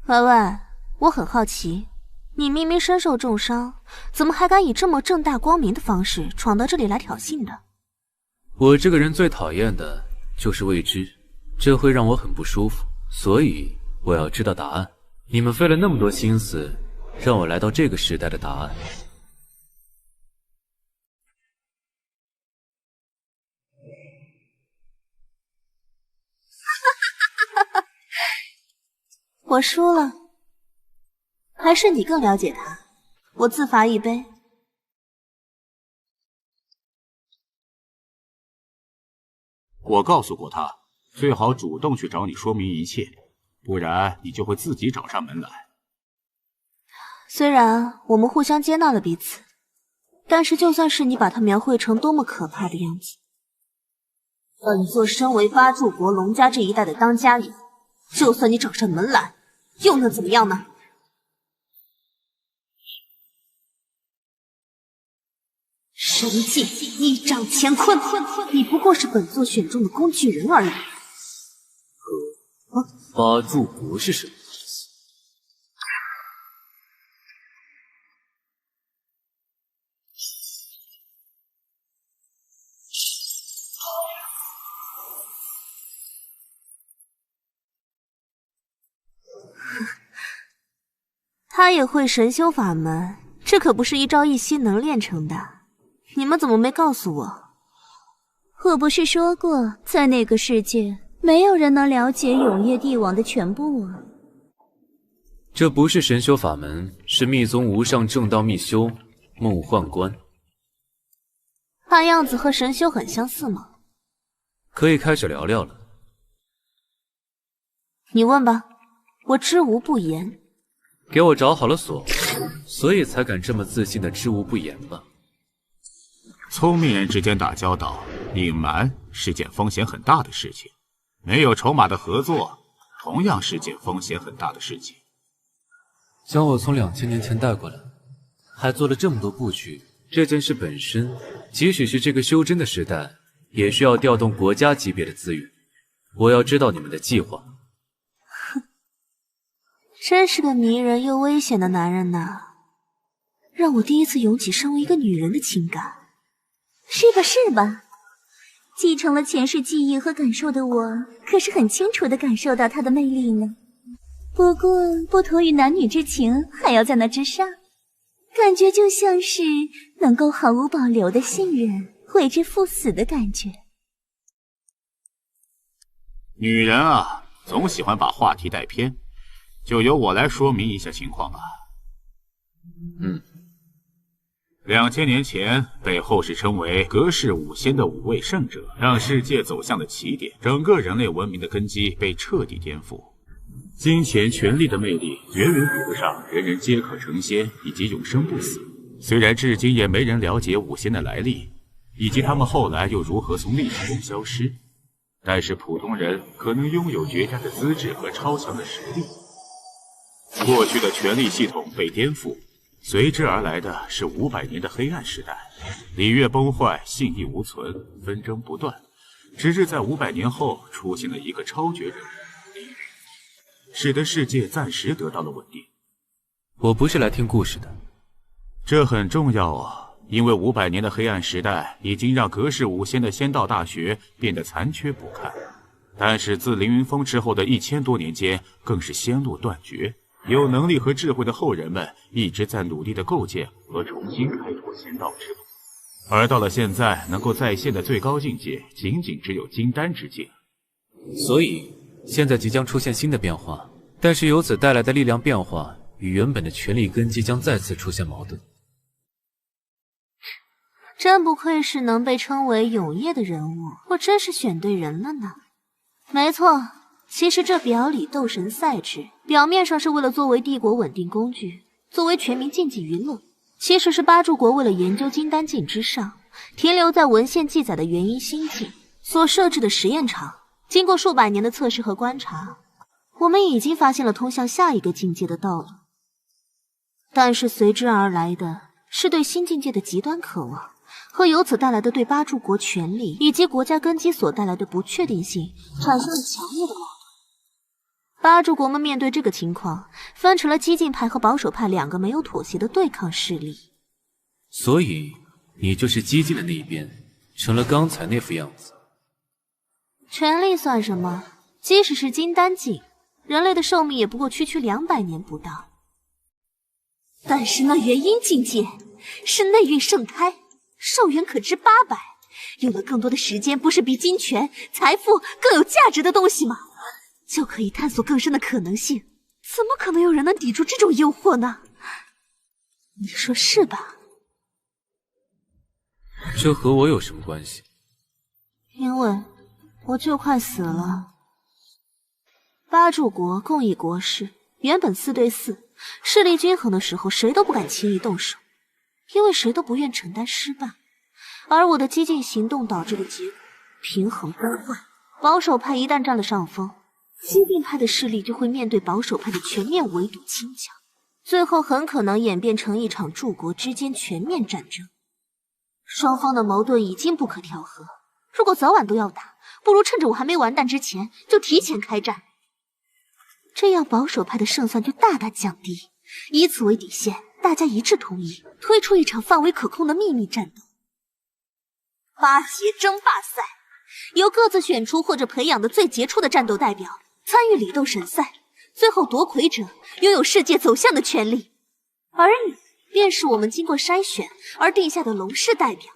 喂喂，我很好奇，你明明身受重伤，怎么还敢以这么正大光明的方式闯到这里来挑衅的？我这个人最讨厌的就是未知，这会让我很不舒服，所以我要知道答案。你们费了那么多心思，让我来到这个时代的答案。我输了，还是你更了解他。我自罚一杯。我告诉过他，最好主动去找你说明一切，不然你就会自己找上门来。虽然我们互相接纳了彼此，但是就算是你把他描绘成多么可怕的样子，本座身为八柱国龙家这一代的当家人，就算你找上门来，又能怎么样呢？神迹一掌乾坤，你不过是本座选中的工具人而已。八柱国是什么？他也会神修法门，这可不是一朝一夕能练成的。你们怎么没告诉我？我不是说过，在那个世界，没有人能了解永夜帝王的全部啊。这不是神修法门，是密宗无上正道密修梦幻观。看样子和神修很相似嘛。可以开始聊聊了。你问吧，我知无不言。给我找好了锁，所以才敢这么自信的知无不言吧。聪明人之间打交道，隐瞒是件风险很大的事情，没有筹码的合作同样是件风险很大的事情。将我从2000年前带过来，还做了这么多布局，这件事本身，即使是这个修真的时代，也需要调动国家级别的资源。我要知道你们的计划。哼，真是个迷人又危险的男人呐，让我第一次涌起身为一个女人的情感。是吧是吧，继承了前世记忆和感受的我，可是很清楚地感受到他的魅力呢。不过不同于男女之情，还要在那之上，感觉就像是能够毫无保留的信任，为之赴死的感觉。女人啊，总喜欢把话题带偏，就由我来说明一下情况吧。2000年前被后世称为隔世五仙的5位圣者，让世界走向了起点，整个人类文明的根基被彻底颠覆。金钱、权力的魅力远远比不上人人皆可成仙以及永生不死。虽然至今也没人了解五仙的来历，以及他们后来又如何从历史中消失，但是普通人可能拥有绝佳的资质和超强的实力。过去的权力系统被颠覆，随之而来的是500年的黑暗时代，礼乐崩坏，信义无存，纷争不断，直至在500年后出现了一个超绝人物李云，使得世界暂时得到了稳定。我不是来听故事的。这很重要啊，因为500年的黑暗时代已经让隔世五仙的仙道大学变得残缺不堪，但是自凌云峰之后的1000多年间，更是仙路断绝。有能力和智慧的后人们一直在努力地构建和重新开拓仙道之路，而到了现在，能够再现的最高境界仅仅只有金丹之境。所以现在即将出现新的变化，但是由此带来的力量变化与原本的权力根基将再次出现矛盾。真不愧是能被称为永夜的人物，我真是选对人了呢。没错，其实这表里斗神赛制，表面上是为了作为帝国稳定工具，作为全民竞技娱乐，其实是八柱国为了研究金丹境之上，停留在文献记载的元婴心境所设置的实验场。经过数百年的测试和观察，我们已经发现了通向下一个境界的道路，但是随之而来的是对新境界的极端渴望，和由此带来的对八柱国权力以及国家根基所带来的不确定性产生了强烈的矛盾。八柱国们面对这个情况，分成了激进派和保守派两个没有妥协的对抗势力。所以你就是激进的那一边，成了刚才那副样子。权力算什么？即使是金丹境，人类的寿命也不过区200年不到。但是那元婴境界是内蕴盛开，寿元可知800，有了更多的时间，不是比金钱、财富更有价值的东西吗？就可以探索更深的可能性，怎么可能有人能抵住这种诱惑呢？你说是吧？这和我有什么关系？因为我就快死了。八柱国共议国事，原本4对4，势力均衡的时候，谁都不敢轻易动手，因为谁都不愿承担失败。而我的激进行动导致的结果，平衡崩坏。保守派一旦占了上风，激进派的势力就会面对保守派的全面围堵清剿，最后很可能演变成一场诸国之间全面战争。双方的矛盾已经不可调和，如果早晚都要打，不如趁着我还没完蛋之前就提前开战，这样保守派的胜算就大大降低。以此为底线，大家一致同意推出一场范围可控的秘密战斗——8节争霸赛，由各自选出或者培养的最杰出的战斗代表参与里斗神赛，最后夺魁者拥有世界走向的权利，而你便是我们经过筛选而定下的龙氏代表。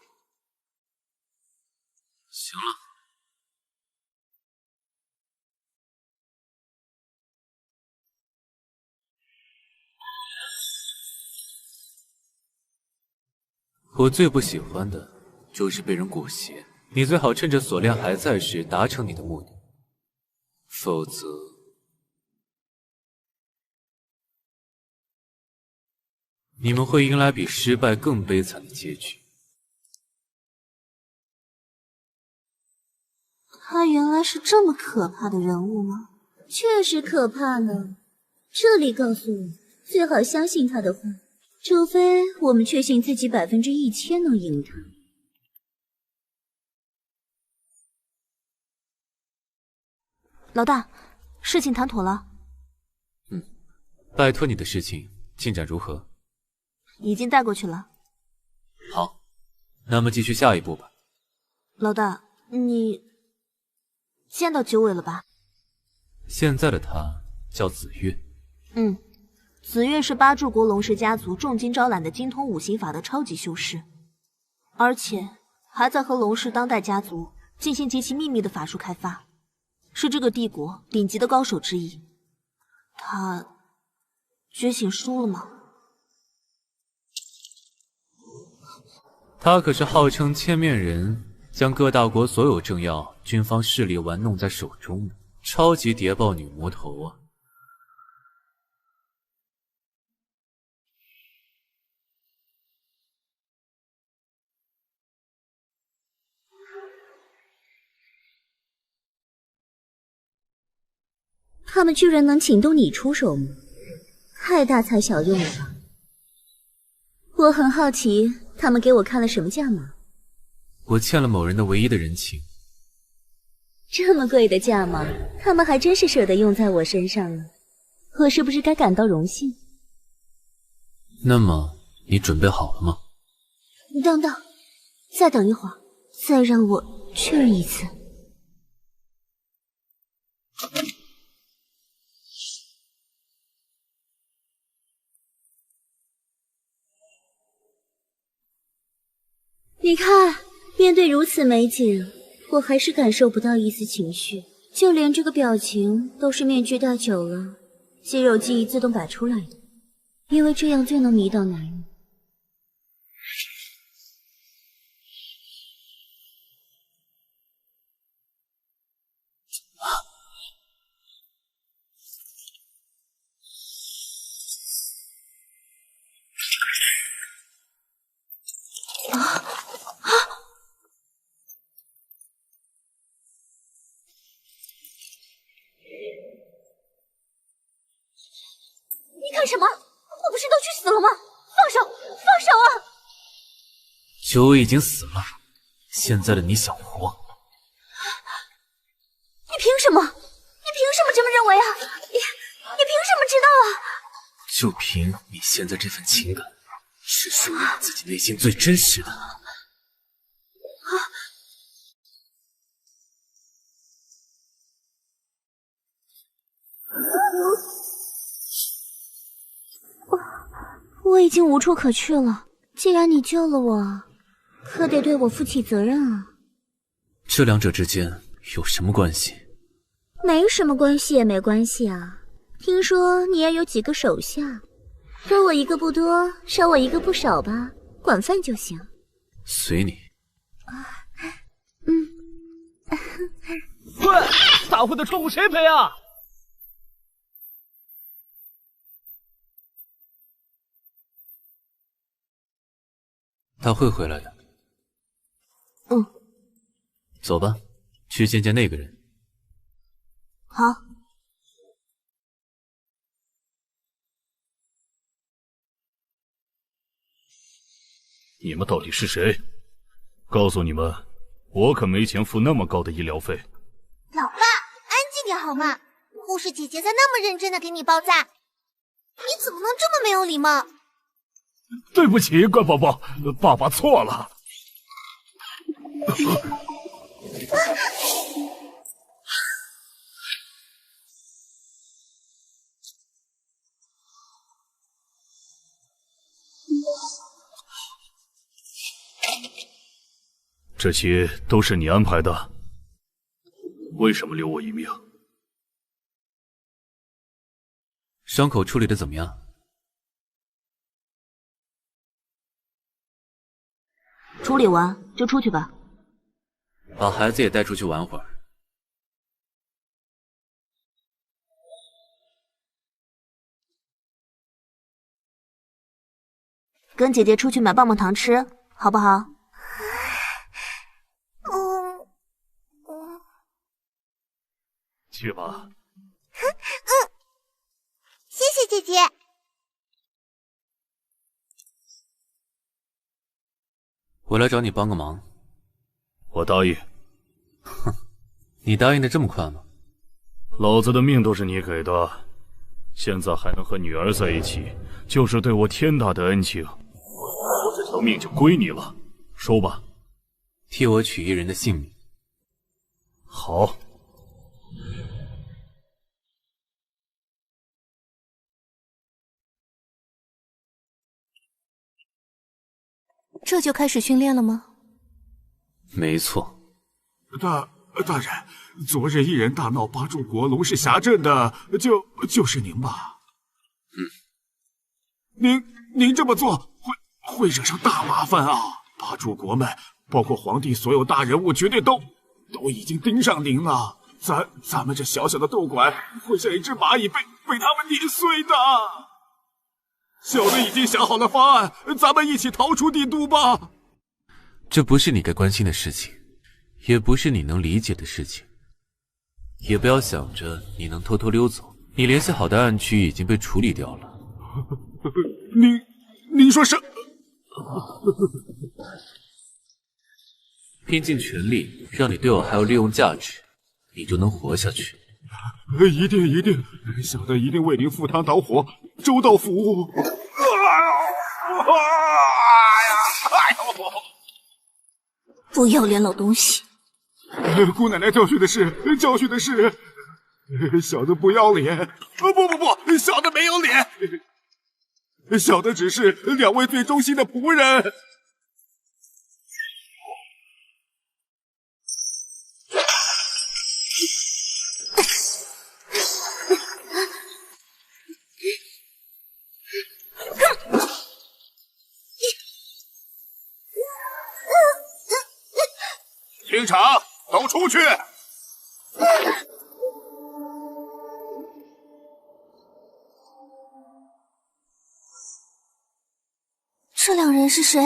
行了，我最不喜欢的就是被人裹挟，你最好趁着锁链还在时达成你的目的，否则你们会迎来比失败更悲惨的结局。他原来是这么可怕的人物吗？确实可怕呢。这里告诉我，最好相信他的话，除非我们确信自己1000%能赢他。老大，事情谈妥了。拜托你的事情进展如何？已经带过去了。好，那么继续下一步吧。老大，你见到九尾了吧？现在的他叫紫月。紫月是八柱国龙氏家族重金招揽的精通五行法的超级修士，而且还在和龙氏当代家族进行极其秘密的法术开发，是这个帝国顶级的高手之一。他觉醒输了吗？他可是号称千面人，将各大国所有政要、军方势力玩弄在手中的超级谍报女魔头啊！他们居然能请动你出手吗？太大材小用了吧！我很好奇，他们给我看了什么价码？我欠了某人的唯一的人情。这么贵的价码，他们还真是舍得用在我身上了。我是不是该感到荣幸？那么，你准备好了吗？等等，再等一会儿，再让我确认一次。你看，面对如此美景，我还是感受不到一丝情绪，就连这个表情都是面具戴久了，肌肉记忆自动摆出来的，因为这样最能迷倒男人。你干什么？我不是都去死了吗？放手！放手啊！九尾已经死了，现在的你想活？你凭什么？你凭什么这么认为？我呀？你凭什么知道啊？就凭你现在这份情感，是属于你自己内心最真实的。我已经无处可去了。既然你救了我，可得对我负起责任啊。这两者之间有什么关系？没什么关系也没关系啊。听说你也有几个手下，多我一个不多，少我一个不少吧，管饭就行。随你。喂，大会的窗户谁赔啊？他会回来的。嗯，走吧，去见见那个人。好。你们到底是谁？告诉你们，我可没钱付那么高的医疗费。老爸，安静点好吗？护士姐姐在那么认真的给你包扎，你怎么能这么没有礼貌？对不起，乖宝宝，爸爸错了。这些都是你安排的，为什么留我一命？伤口处理的怎么样？处理完就出去吧。把孩子也带出去玩会儿。跟姐姐出去买棒棒糖吃，好不好？去吧。谢谢姐姐。我来找你帮个忙。我答应。哼，你答应的这么快吗？老子的命都是你给的，现在还能和女儿在一起，就是对我天大的恩情。我这条命就归你了，收吧。替我取一人的性命。好。这就开始训练了吗？没错。大人，昨日一人大闹八柱国龙氏峡镇的，就是您吧？您这么做会惹上大麻烦啊！八柱国们，包括皇帝所有大人物，绝对都已经盯上您了。咱们这小小的斗馆，会像一只蚂蚁被他们碾碎的。小的已经想好了方案，咱们一起逃出帝都吧。这不是你该关心的事情，也不是你能理解的事情，也不要想着你能偷偷溜走。你联系好的暗区已经被处理掉了。您说什？拼尽全力让你对我还有利用价值，你就能活下去。一定，小的一定为您赴汤蹈火，周到服务。不要脸老东西！姑奶奶教训的是，小的不要脸。不，小的没有脸，小的只是两位最忠心的仆人。清场，都出去！这两人是谁？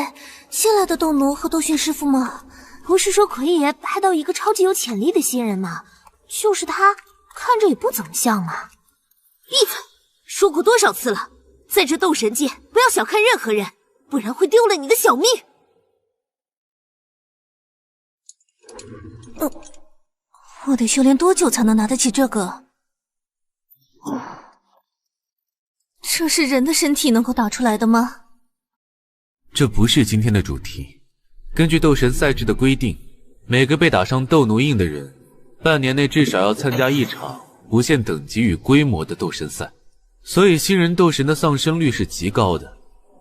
新来的斗奴和斗训师傅吗？不是说奎爷派到一个超级有潜力的新人吗？就是他，看着也不怎么像嘛。闭嘴！说过多少次了，在这斗神界不要小看任何人，不然会丢了你的小命。我得修炼多久才能拿得起这个？这是人的身体能够打出来的吗？这不是今天的主题。根据斗神赛制的规定，每个被打上斗奴印的人，半年内至少要参加一场不限等级与规模的斗神赛。所以新人斗神的丧生率是极高的，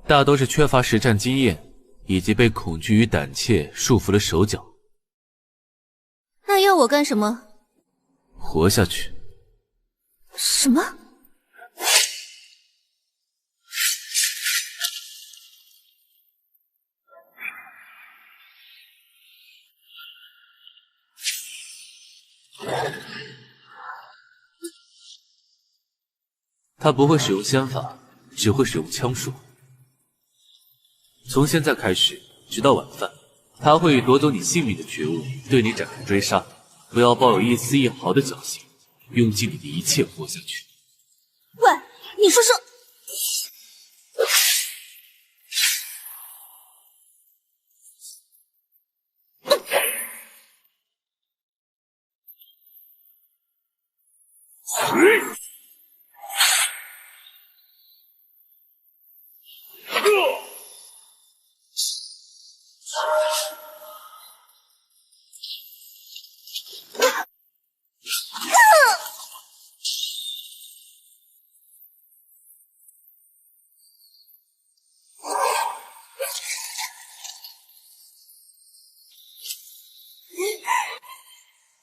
大都是缺乏实战经验，以及被恐惧与胆怯束缚了手脚。那要我干什么？活下去。什么？他不会使用仙法，只会使用枪术。从现在开始，直到晚饭，他会以夺走你性命的觉悟对你展开追杀。不要抱有一丝一毫的侥幸，用尽你的一切活下去。喂，你说说。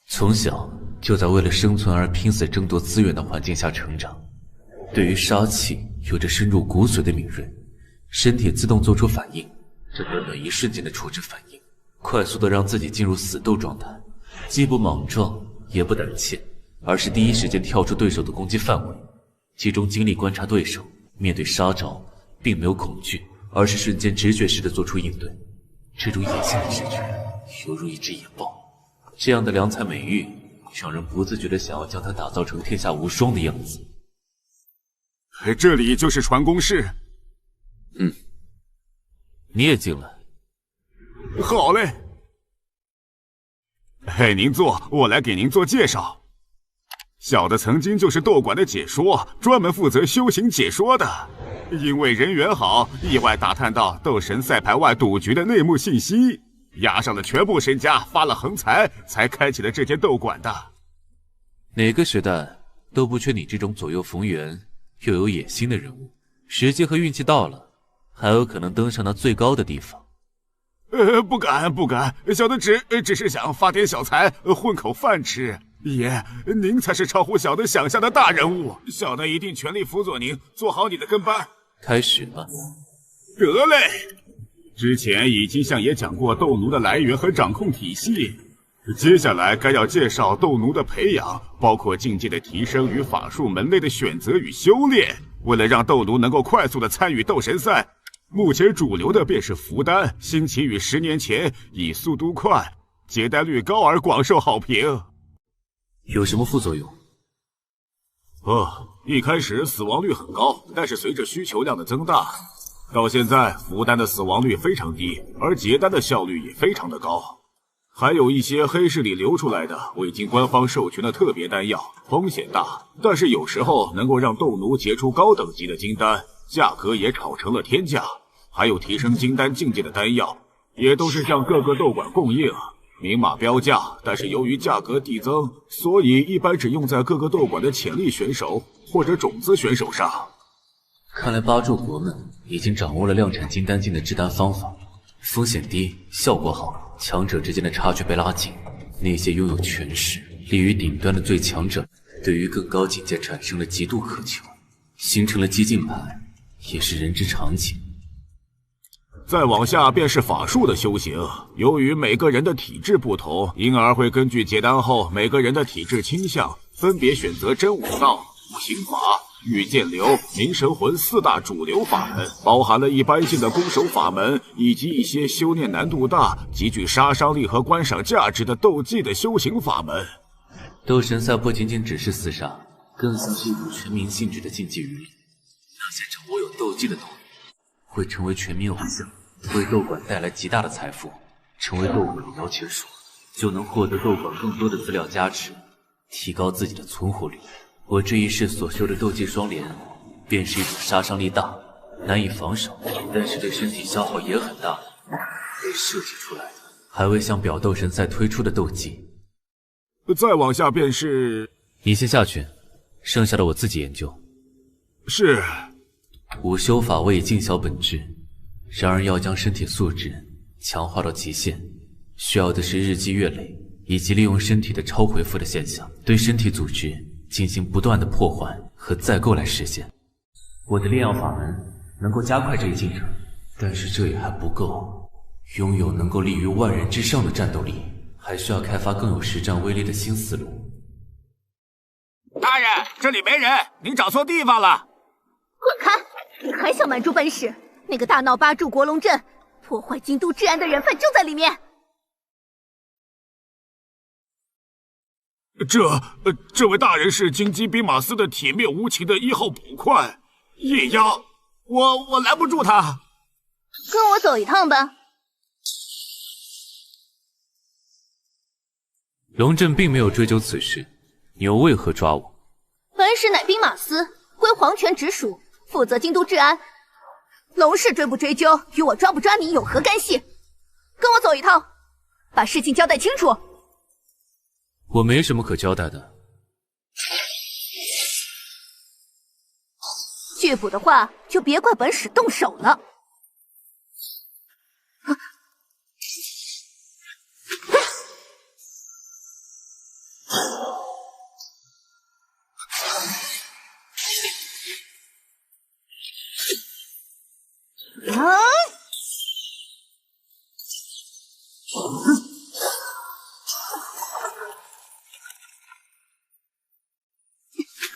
从小就在为了生存而拼死争夺资源的环境下成长，对于杀气有着深入骨髓的敏锐，身体自动做出反应，这短短一瞬间的处置反应，快速的让自己进入死斗状态，既不莽撞也不胆怯，而是第一时间跳出对手的攻击范围，集中精力观察对手，面对杀招并没有恐惧，而是瞬间直觉式的做出应对。这种野性的直觉犹如一只野豹，这样的良才美誉让人不自觉的想要将它打造成天下无双的样子。这里就是传功室。你也进来。好嘞。嘿，您坐，我来给您做介绍。小的曾经就是斗馆的解说，专门负责修行解说的。因为人缘好，意外打探到斗神赛牌外赌局的内幕信息，押上了全部身家，发了横财，才开启了这间斗馆的。哪个时代都不缺你这种左右逢源又有野心的人物，时机和运气到了，还有可能登上那最高的地方。不敢，小的只是想发点小财，混口饭吃。爷，您才是超乎小的想象的大人物，小的一定全力辅佐您，做好你的跟班。开始吧。得嘞。之前已经向爷讲过斗奴的来源和掌控体系，接下来该要介绍斗奴的培养，包括境界的提升与法术门类的选择与修炼。为了让斗奴能够快速的参与斗神赛，目前主流的便是符丹，兴起于10年前，以速度快、结单率高而广受好评。有什么副作用？一开始死亡率很高，但是随着需求量的增大，到现在符丹的死亡率非常低，而结丹的效率也非常的高。还有一些黑市里流出来的未经官方授权的特别丹药，风险大，但是有时候能够让斗奴结出高等级的金丹，价格也炒成了天价。还有提升金丹境界的丹药，也都是向各个斗馆供应，明码标价，但是由于价格递增，所以一般只用在各个斗馆的潜力选手或者种子选手上。看来八柱国们已经掌握了量产金丹境的制丹方法，风险低，效果好，强者之间的差距被拉近。那些拥有权势、立于顶端的最强者，对于更高境界产生了极度渴求，形成了激进派，也是人之常情。再往下便是法术的修行，由于每个人的体质不同，因而会根据结丹后每个人的体质倾向，分别选择真武道、五行法、御剑流、冥神魂4大主流法门，包含了一般性的攻守法门，以及一些修炼难度大、极具杀伤力和观赏价值的斗技的修行法门。斗神赛不仅仅只是厮杀，更像是一股全民性质的竞技娱乐。那些掌握有斗技的斗女，会成为全民偶像，为斗馆带来极大的财富，成为斗馆的摇钱树，就能获得斗馆更多的资料加持，提高自己的存活率。我这一世所修的斗技双连，便是一种杀伤力大、难以防守，但是对身体消耗也很大的，被设计出来的，还未向表斗神赛推出的斗技。再往下便是……你先下去，剩下的我自己研究。是。午修法为尽小本质，然而要将身体素质强化到极限，需要的是日积月累，以及利用身体的超回复的现象，对身体组织进行不断的破坏和再构来实现。我的炼药法门能够加快这一进程，但是这也还不够。拥有能够立于万人之上的战斗力，还需要开发更有实战威力的新思路。大人，这里没人，您找错地方了。滚开！你还想瞒住本使？那个大闹八柱国龙阵、破坏京都治安的人犯就在里面。这位大人是金鸡比马斯的铁面无情的1号捕快夜鸦，我拦不住他。跟我走一趟吧。龙阵并没有追究此事，你又为何抓我？本使乃兵马司，归皇权直属，负责京都治安。龙氏追不追究，与我抓不抓你有何干系？跟我走一趟，把事情交代清楚。我没什么可交代的。拒捕的话，就别怪本使动手了。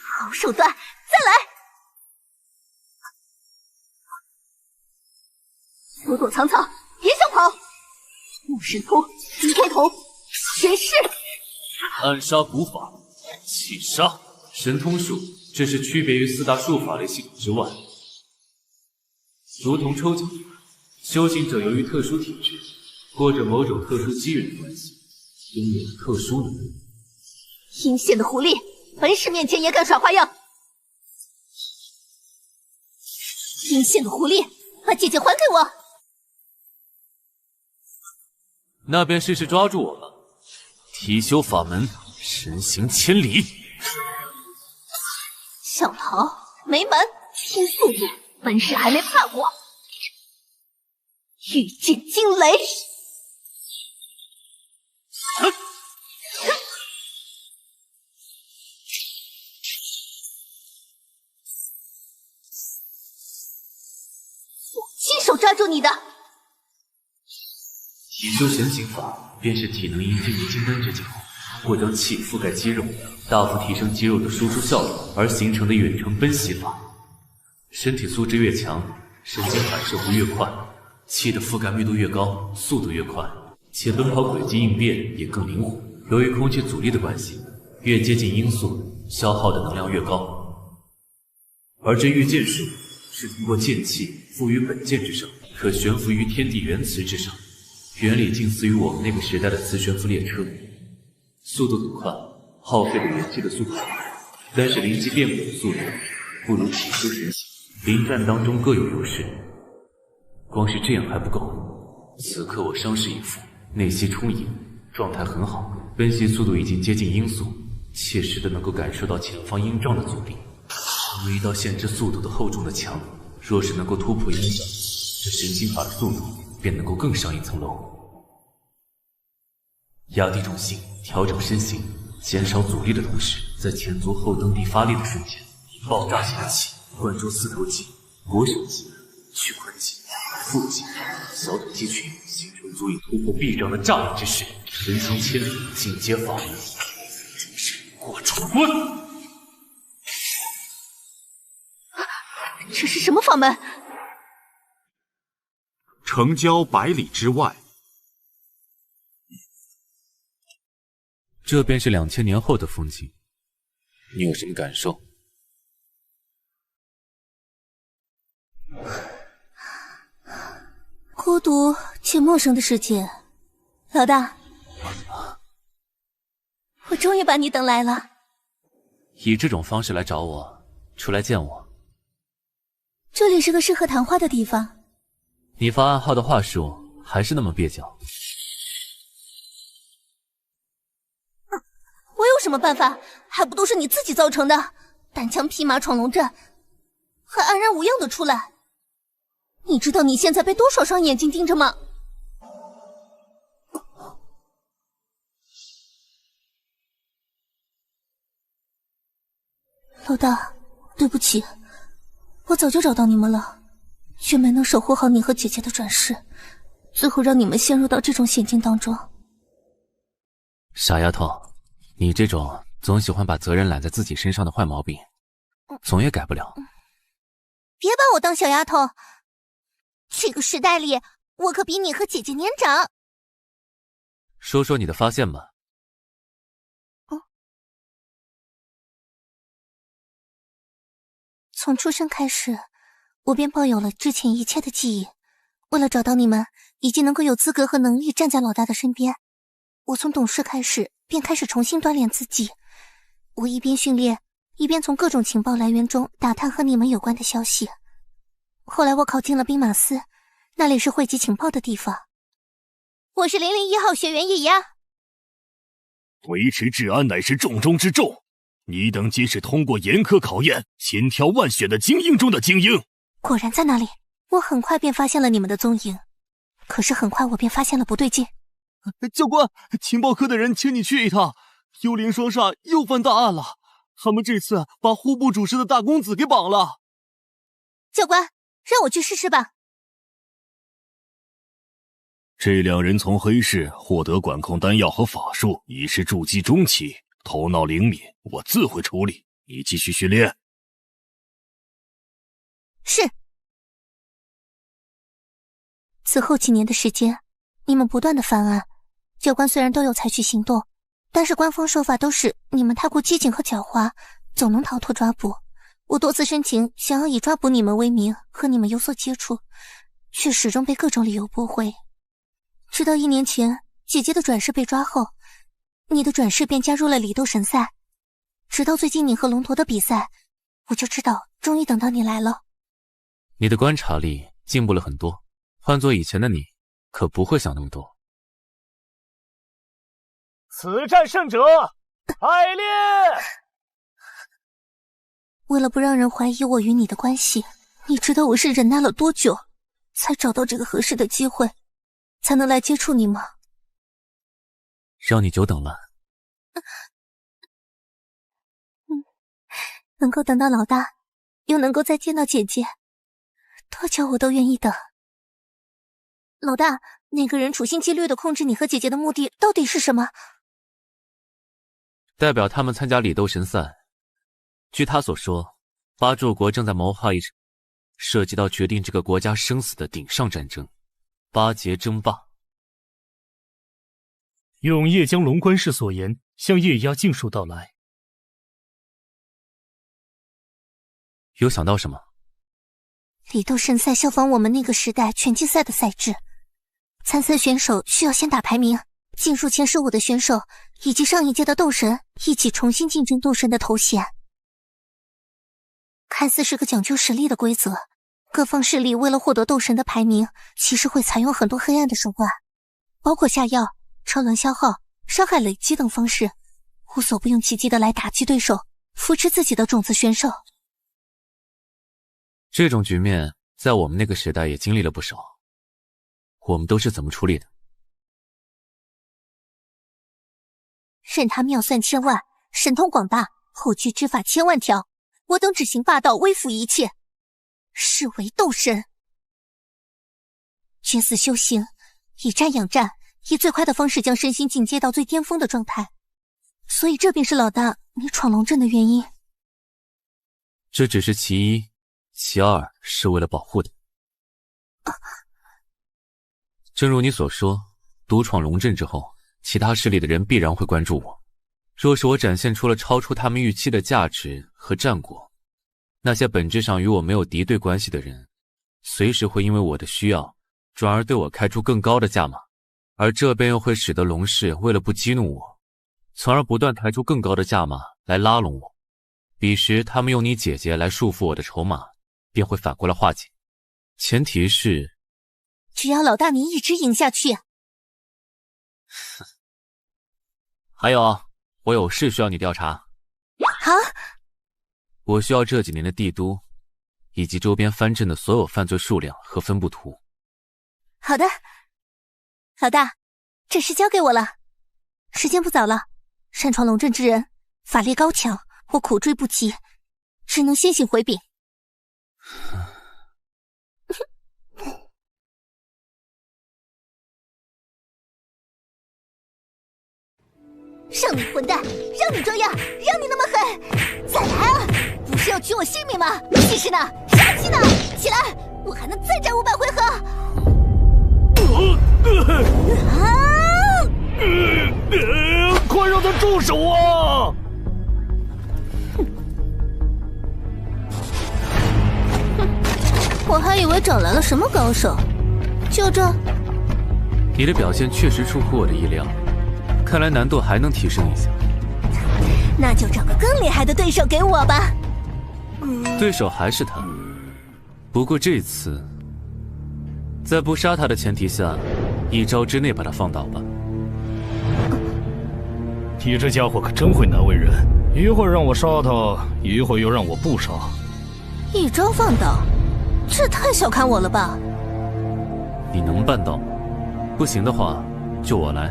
好手段，再来！躲躲藏藏，别想跑！木神通，金天童，玄势！暗杀古法，气杀！神通术，这是区别于4大术法类系统之外，如同抽奖，修行者由于特殊体质或者某种特殊机缘的关系，拥有了特殊能力。阴险的狐狸，本使面前也敢耍花样！阴险的狐狸，把姐姐还给我！那便试试抓住我吧。提修法门，身行千里。想逃没门，拼速度，本使还没怕过。御剑惊雷！我亲手抓住你的！体修神行法，便是体能一进入金丹之境后，或将气覆盖肌肉，大幅提升肌肉的输出效率而形成的远程奔袭法。身体素质越强，神经反射会越快，气的覆盖密度越高，速度越快，且奔跑轨迹应变也更灵活。由于空气阻力的关系，越接近音速，消耗的能量越高。而这御剑术是通过剑气附于本剑之上，可悬浮于天地元磁之上，原理近似于我们那个时代的磁悬浮列车，速度很快，耗费的元气的速度很快，但是灵机变轨的速度不如体修神行，临战当中各有优势。光是这样还不够，此刻我伤势已复，内息充盈，状态很好，奔袭速度已经接近音速，切实的能够感受到前方音障的阻力。唯一道限制速度的厚重的墙，若是能够突破音障，这神行法的速度便能够更上一层楼。压低重心，调整身形，减少阻力的同时，在前足后蹬地发力的瞬间，爆炸性的气灌注四头肌、腘绳肌、屈髋肌、腹肌、小腿肌群，形成足以突破壁障的炸力之势。神行千里，进阶法门，真是过楚关。这是什么法门？城郊100里之外，这便是2000年后的风景。你有什么感受？孤独且陌生的世界，老大，我终于把你等来了。以这种方式来找我，出来见我，这里是个适合谈话的地方。你发暗号的话术还是那么蹩脚。我有什么办法？还不都是你自己造成的？单枪匹马闯龙阵，还安然无恙的出来。你知道你现在被多少双眼睛盯着吗？老大，对不起，我早就找到你们了，却没能守护好你和姐姐的转世，最后让你们陷入到这种险境当中。傻丫头，你这种总喜欢把责任揽在自己身上的坏毛病，总也改不了。别把我当小丫头，这个时代里，我可比你和姐姐年长。说说你的发现吧。从出生开始，我便抱有了之前一切的记忆。为了找到你们，以及能够有资格和能力站在老大的身边，我从懂事开始便开始重新锻炼自己。我一边训练，一边从各种情报来源中打探和你们有关的消息。后来我考进了兵马司，那里是汇集情报的地方。我是001号学员叶芽。维持治安乃是重中之重。你等皆是通过严苛考验、千挑万选的精英中的精英。果然在那里，我很快便发现了你们的踪影。可是很快我便发现了不对劲。教官，情报科的人请你去一趟。幽灵双煞又犯大案了，他们这次把户部主事的大公子给绑了。教官，让我去试试吧。这两人从黑市获得管控丹药和法术，已是筑基中期，头脑灵敏，我自会处理。你继续训练。是。此后几年的时间，你们不断的犯案，教官虽然都有采取行动，但是官方说法都是你们太过激进和狡猾，总能逃脱抓捕。我多次申请想要以抓捕你们为名和你们有所接触，却始终被各种理由驳回。直到1年前姐姐的转世被抓后，你的转世便加入了里斗神赛。直到最近你和龙驼的比赛，我就知道终于等到你来了。你的观察力进步了很多，换做以前的你可不会想那么多。此战胜者开练。为了不让人怀疑我与你的关系，你知道我是忍耐了多久才找到这个合适的机会才能来接触你吗？让你久等了。能够等到老大，又能够再见到姐姐，多久我都愿意等。老大，那个人处心积虑的控制你和姐姐的目的到底是什么？代表他们参加里斗神赛。据他所说，八柱国正在谋划一场涉及到决定这个国家生死的顶上战争——八节争霸。永夜将龙官事所言向叶押尽数道来。有想到什么？里斗神赛效仿我们那个时代拳击赛的赛制，参赛选手需要先打排名，进入前15的选手以及上一届的斗神一起重新竞争斗神的头衔。看似是个讲究实力的规则，各方势力为了获得斗神的排名，其实会采用很多黑暗的手段，包括下药、超轮消耗、伤害累积等方式，无所不用其极的来打击对手，扶持自己的种子选手。这种局面在我们那个时代也经历了不少，我们都是怎么处理的？任他妙算千万，神通广大，后居之法千万条，我等只行霸道，微服一切，是为斗神。决死修行，以战养战，以最快的方式将身心进阶到最巅峰的状态。所以这便是老大你闯龙阵的原因。这只是其一，其二是为了保护的。正如你所说，独闯龙阵之后，其他势力的人必然会关注我。若是我展现出了超出他们预期的价值和战果，那些本质上与我没有敌对关系的人，随时会因为我的需要，转而对我开出更高的价码，而这便又会使得龙氏为了不激怒我，从而不断抬出更高的价码来拉拢我。彼时他们用你姐姐来束缚我的筹码，便会反过来化解。前提是，只要老大你一直赢下去。还有，我有事需要你调查。好，我需要这几年的帝都以及周边藩镇的所有犯罪数量和分布图。好的，老大，这事交给我了。时间不早了，擅闯龙镇之人法力高强，我苦追不及，只能先行回禀。让你混蛋，让你这样，让你那么狠，再来啊！不是要取我性命吗？气势呢？杀气呢？起来，我还能再战500回合！快让他住手啊！我还以为找来了什么高手，就这。你的表现确实出乎我的意料，看来难度还能提升一下。那就找个更厉害的对手给我吧。对手还是他，不过这次在不杀他的前提下，一招之内把他放倒吧。你这家伙可真会难为人，一会儿让我杀他，一会儿又让我不杀。一招放倒，这太小看我了吧？你能办到吗？不行的话，就我来。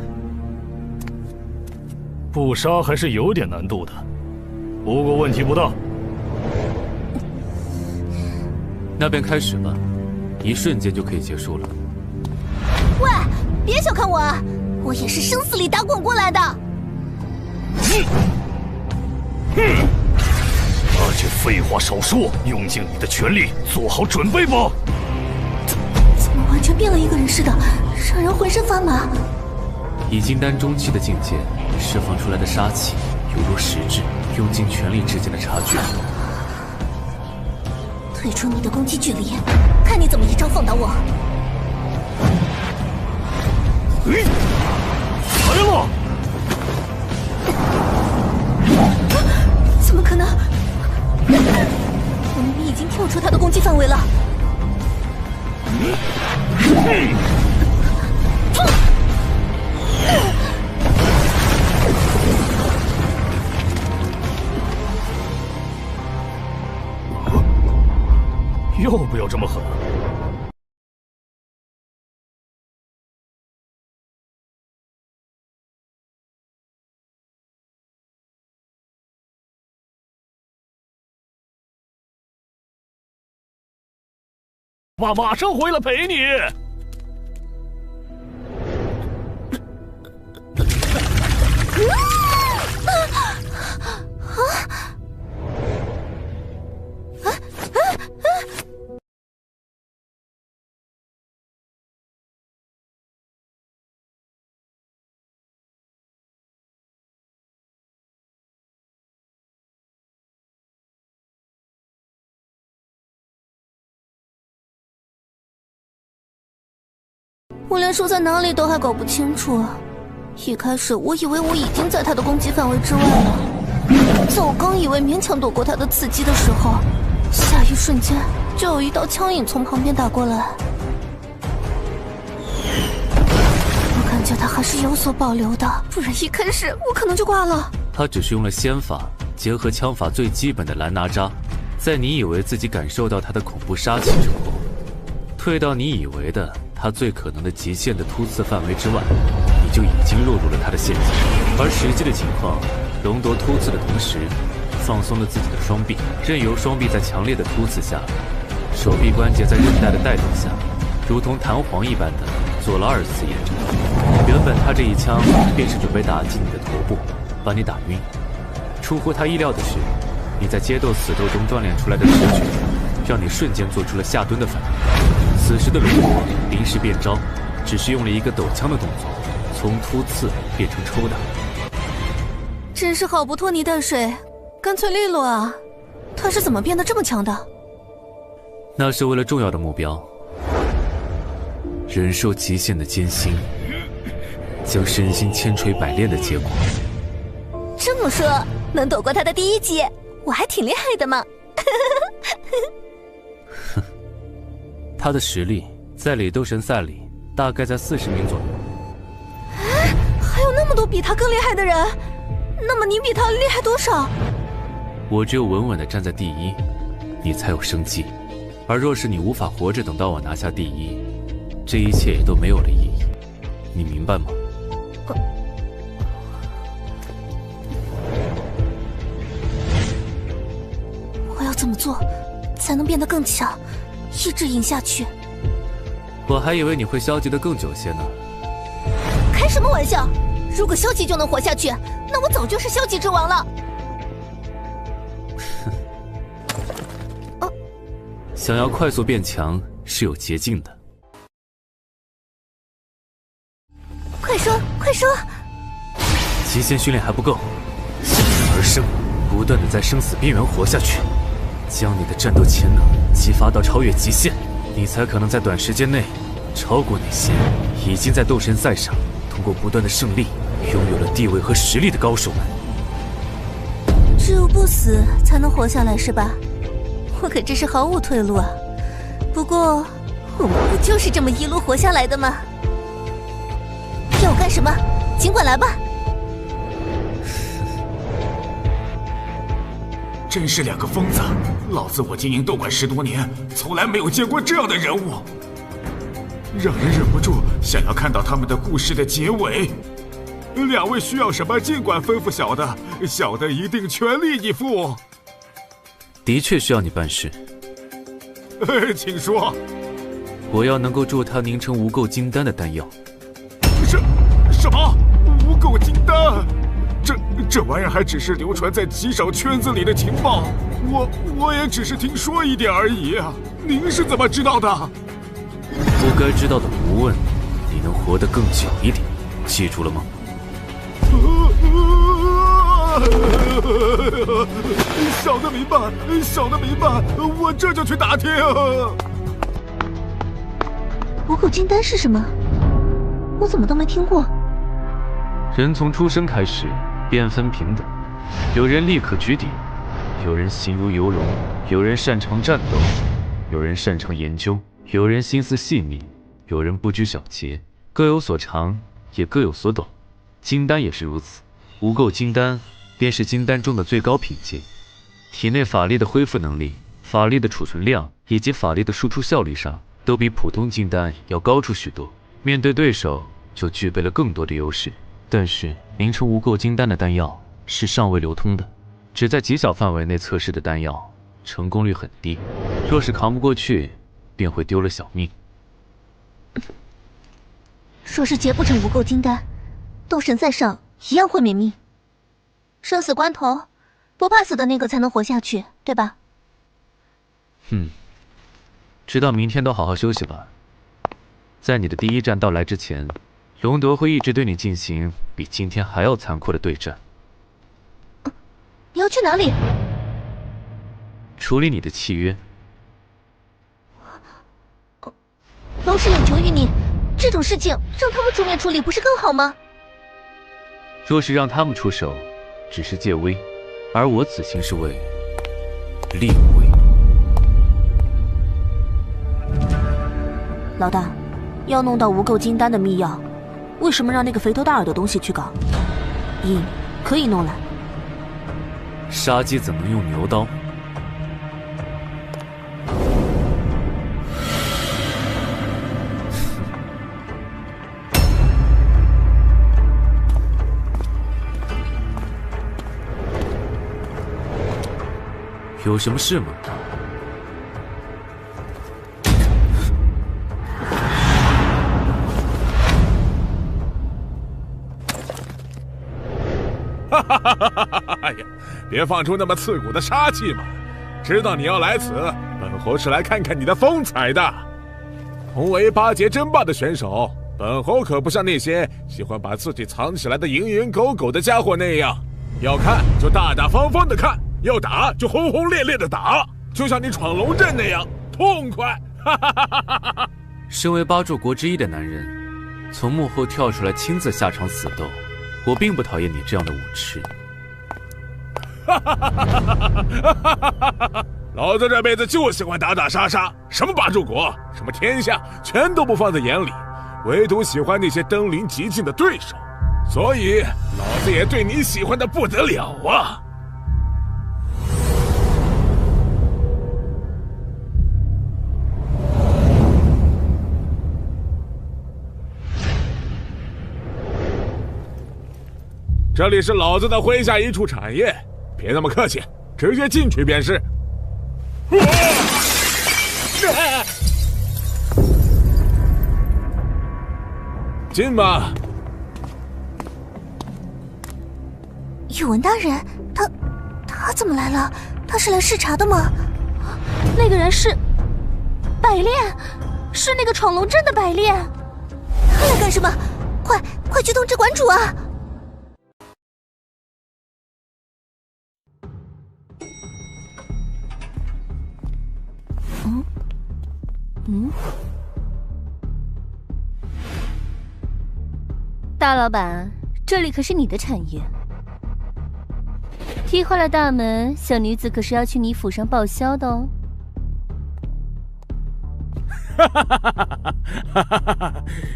不杀还是有点难度的，不过问题不大。那便开始吧，一瞬间就可以结束了。喂，别小看我啊，我也是生死里打滚过来的。那就废话少说，用尽你的全力，做好准备吧。怎么完全变了一个人似的，让人浑身发麻。以金丹中期的境界释放出来的杀气，犹如实质用尽全力之间的差距。退出你的攻击距离，看你怎么一招放倒我。来了！怎么可能？我明明已经跳出他的攻击范围了。要不要这么狠？爸马上回来陪你。我连输在哪里都还搞不清楚。一开始我以为我已经在他的攻击范围之外了，在我刚以为勉强躲过他的刺激的时候，下一瞬间就有一道枪影从旁边打过来。我感觉他还是有所保留的，不然一开始我可能就挂了。他只是用了仙法结合枪法最基本的蓝拿扎，在你以为自己感受到他的恐怖杀气之后，退到你以为的他最可能的极限的突刺范围之外，你就已经落入了他的陷阱。而实际的情况，龙夺突刺的同时，放松了自己的双臂，任由双臂在强烈的突刺下，手臂关节在韧带的带动下，如同弹簧一般的做了2次验证。原本他这一枪便是准备打击你的头部，把你打晕。出乎他意料的是，你在街斗死斗中锻炼出来的直觉，让你瞬间做出了下蹲的反应。此时的龙夺临时变招，只是用了一个抖枪的动作，从突刺变成抽打。真是好不拖泥带水，干脆利落啊！他是怎么变得这么强的？那是为了重要的目标，忍受极限的艰辛，将身心千锤百炼的结果。这么说，能躲过他的第一击，我还挺厉害的嘛！他的实力在里斗神赛里大概在40名左右。哎，还有那么多比他更厉害的人，那么你比他厉害多少？我只有稳稳地站在第一，你才有生机。而若是你无法活着等到我拿下第一，这一切也都没有了意义。你明白吗？我要怎么做才能变得更强，一直赢下去？我还以为你会消极的更久些呢。开什么玩笑！如果消极就能活下去，那我早就是消极之王了。想要快速变强是有捷径的。快说，快说！极限训练还不够，向人而生，不断的在生死边缘活下去，将你的战斗潜能激发到超越极限，你才可能在短时间内超过那些已经在斗神赛上通过不断的胜利拥有了地位和实力的高手们。只有不死才能活下来是吧？我可真是毫无退路啊！不过，我不就是这么一路活下来的吗？要我干什么？尽管来吧！真是两个疯子！老子我经营斗馆10多年，从来没有见过这样的人物，让人忍不住想要看到他们的故事的结尾。两位需要什么，尽管吩咐小的，小的一定全力以赴。的确需要你办事。请说。我要能够助他凝成无垢金丹的丹药。什么？无垢金丹？这玩意儿还只是流传在极少圈子里的情报，我也只是听说一点而已啊。您是怎么知道的？不该知道的不问，你能活得更久一点，记住了吗？小的明白，小的明白，我这就去打听。无垢金丹是什么？我怎么都没听过。人从出生开始便分平等，有人立刻居顶，有人形如游龙，有人擅长战斗，有人擅长研究，有人心思细密，有人不拘小节，各有所长，也各有所懂。金丹也是如此，无垢金丹便是金丹中的最高品阶，体内法力的恢复能力、法力的储存量以及法力的输出效率上，都比普通金丹要高出许多。面对对手，就具备了更多的优势。但是凝成无垢金丹的丹药是尚未流通的，只在极小范围内测试的丹药，成功率很低。若是扛不过去，便会丢了小命。若是结不成无垢金丹，斗神赛上一样会泯命。生死关头，不怕死的那个才能活下去，对吧？直到明天都好好休息吧。在你的第一战到来之前，龙德会一直对你进行比今天还要残酷的对战。你要去哪里？处理你的契约。龙氏有求于你，这种事情让他们出面处理不是更好吗？若是让他们出手，只是借威，而我此行是为立威。老大，要弄到无垢金丹的秘药，为什么让那个肥头大耳的东西去搞？银可以弄来。杀鸡怎能用牛刀？有什么事吗？哎呀，别放出那么刺骨的杀气嘛！知道你要来此，本侯是来看看你的风采的。同为8节争霸的选手，本侯可不像那些喜欢把自己藏起来的蝇营狗苟的家伙那样，要看就大大方方的看，要打就轰轰烈烈的打，就像你闯龙阵那样痛快。身为8柱国之一的男人，从幕后跳出来亲自下场死斗，我并不讨厌你这样的武痴。老子这辈子就喜欢打打杀杀，什么八柱国，什么天下，全都不放在眼里，唯独喜欢那些登临极境的对手。所以，老子也对你喜欢的不得了啊！这里是老子的麾下一处产业，别那么客气，直接进去便是。进吧。宇文大人，他怎么来了？他是来视察的吗？那个人是百炼，是那个闯龙阵的百炼。他来干什么？快去通知馆主啊！大老板，这里可是你的产业。踢坏了大门，小女子可是要去你府上报销的哦。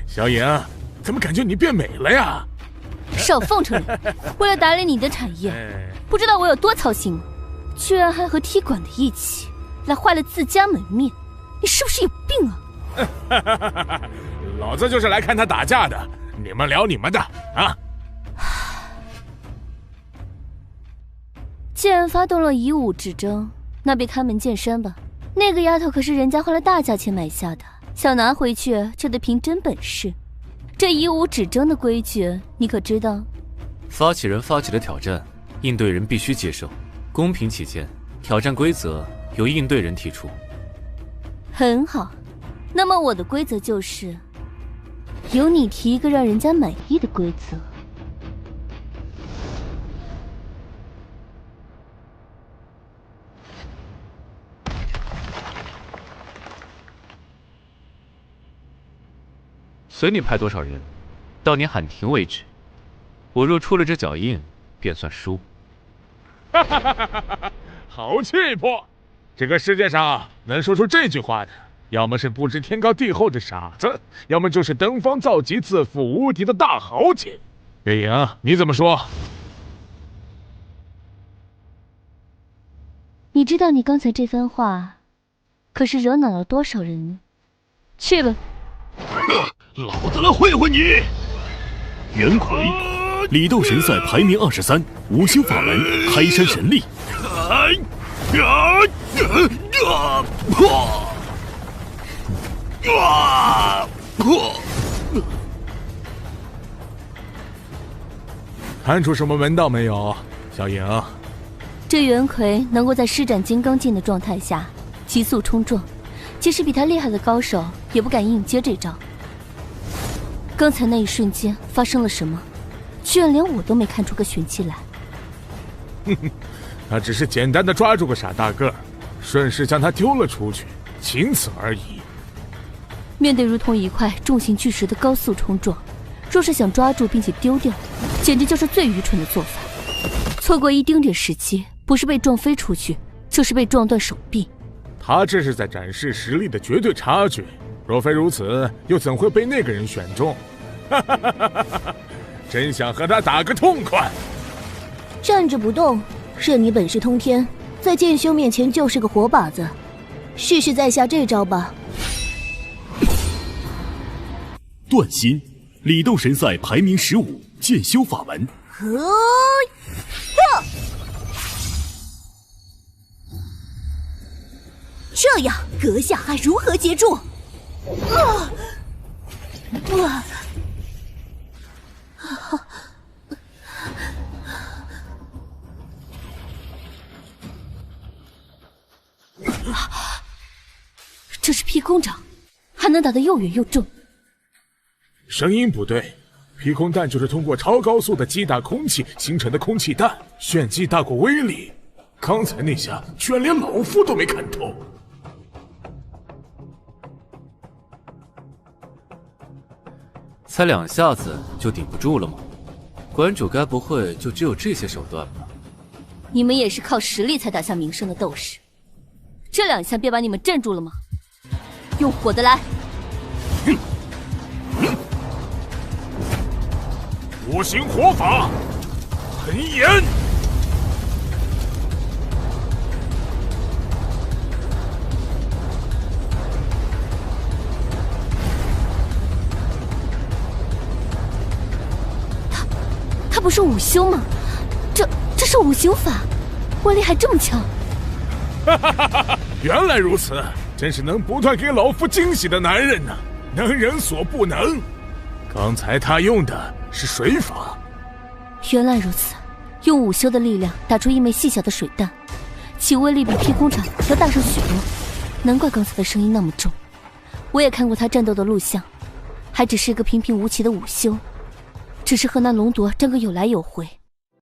小影，怎么感觉你变美了呀？少奉承你！为了打理你的产业，不知道我有多操心吗？居然还和踢馆的一起来坏了自家门面，你是不是有病啊？老子就是来看他打架的，你们聊你们的啊！既然发动了以武之争，那便开门见山吧。那个丫头可是人家花了大价钱买下的，想拿回去就得凭真本事。这以武止争的规矩，你可知道？发起人发起的挑战，应对人必须接受。公平起见，挑战规则由应对人提出。很好，那么我的规则就是，由你提一个让人家满意的规则。随你派多少人，到你喊停为止。我若出了这脚印，便算输。好气魄！这个世界上能说出这句话的，要么是不知天高地厚的傻子，要么就是登峰造极、自负无敌的大豪杰。月影，你怎么说？你知道你刚才这番话，可是惹恼了多少人呢？去吧。老子来会会你！元魁，李斗神赛排名23，无修法门，开山神力。看出什么门道没有，小影？这元魁能够在施展金刚劲的状态下急速冲撞，即使比他厉害的高手也不敢硬接这招。刚才那一瞬间发生了什么？居然连我都没看出个玄机来。他只是简单的抓住个傻大个儿，顺势将他丢了出去，仅此而已。面对如同一块重型巨石的高速冲撞，若是想抓住并且丢掉，简直就是最愚蠢的做法。错过一丁点时机，不是被撞飞出去，就是被撞断手臂。他这是在展示实力的绝对差距。若非如此，又怎会被那个人选中？真想和他打个痛快！站着不动，任你本事通天，在剑修面前就是个活靶子。试试再下这招吧。断心，李斗神赛排名15，剑修法门。这样，阁下还如何接住？这是劈空掌，还能打得又远又重。声音不对，劈空弹就是通过超高速的击打空气形成的空气弹，炫技大过威力。刚才那下居然连老夫都没看透。才2下子就顶不住了吗？馆主该不会就只有这些手段吧？你们也是靠实力才打下名声的斗士，这2下便把你们镇住了吗？用火的来。我行火法，很严。他不是午休吗？这是五行法，威力还这么强。原来如此，真是能不断给老夫惊喜的男人呢，能人所不能。刚才他用的是水法。原来如此，用午休的力量打出一枚细小的水弹，其威力比劈空掌要大上许多，难怪刚才的声音那么重。我也看过他战斗的录像，还只是一个平平无奇的午休，只是和那龙夺战个有来有回。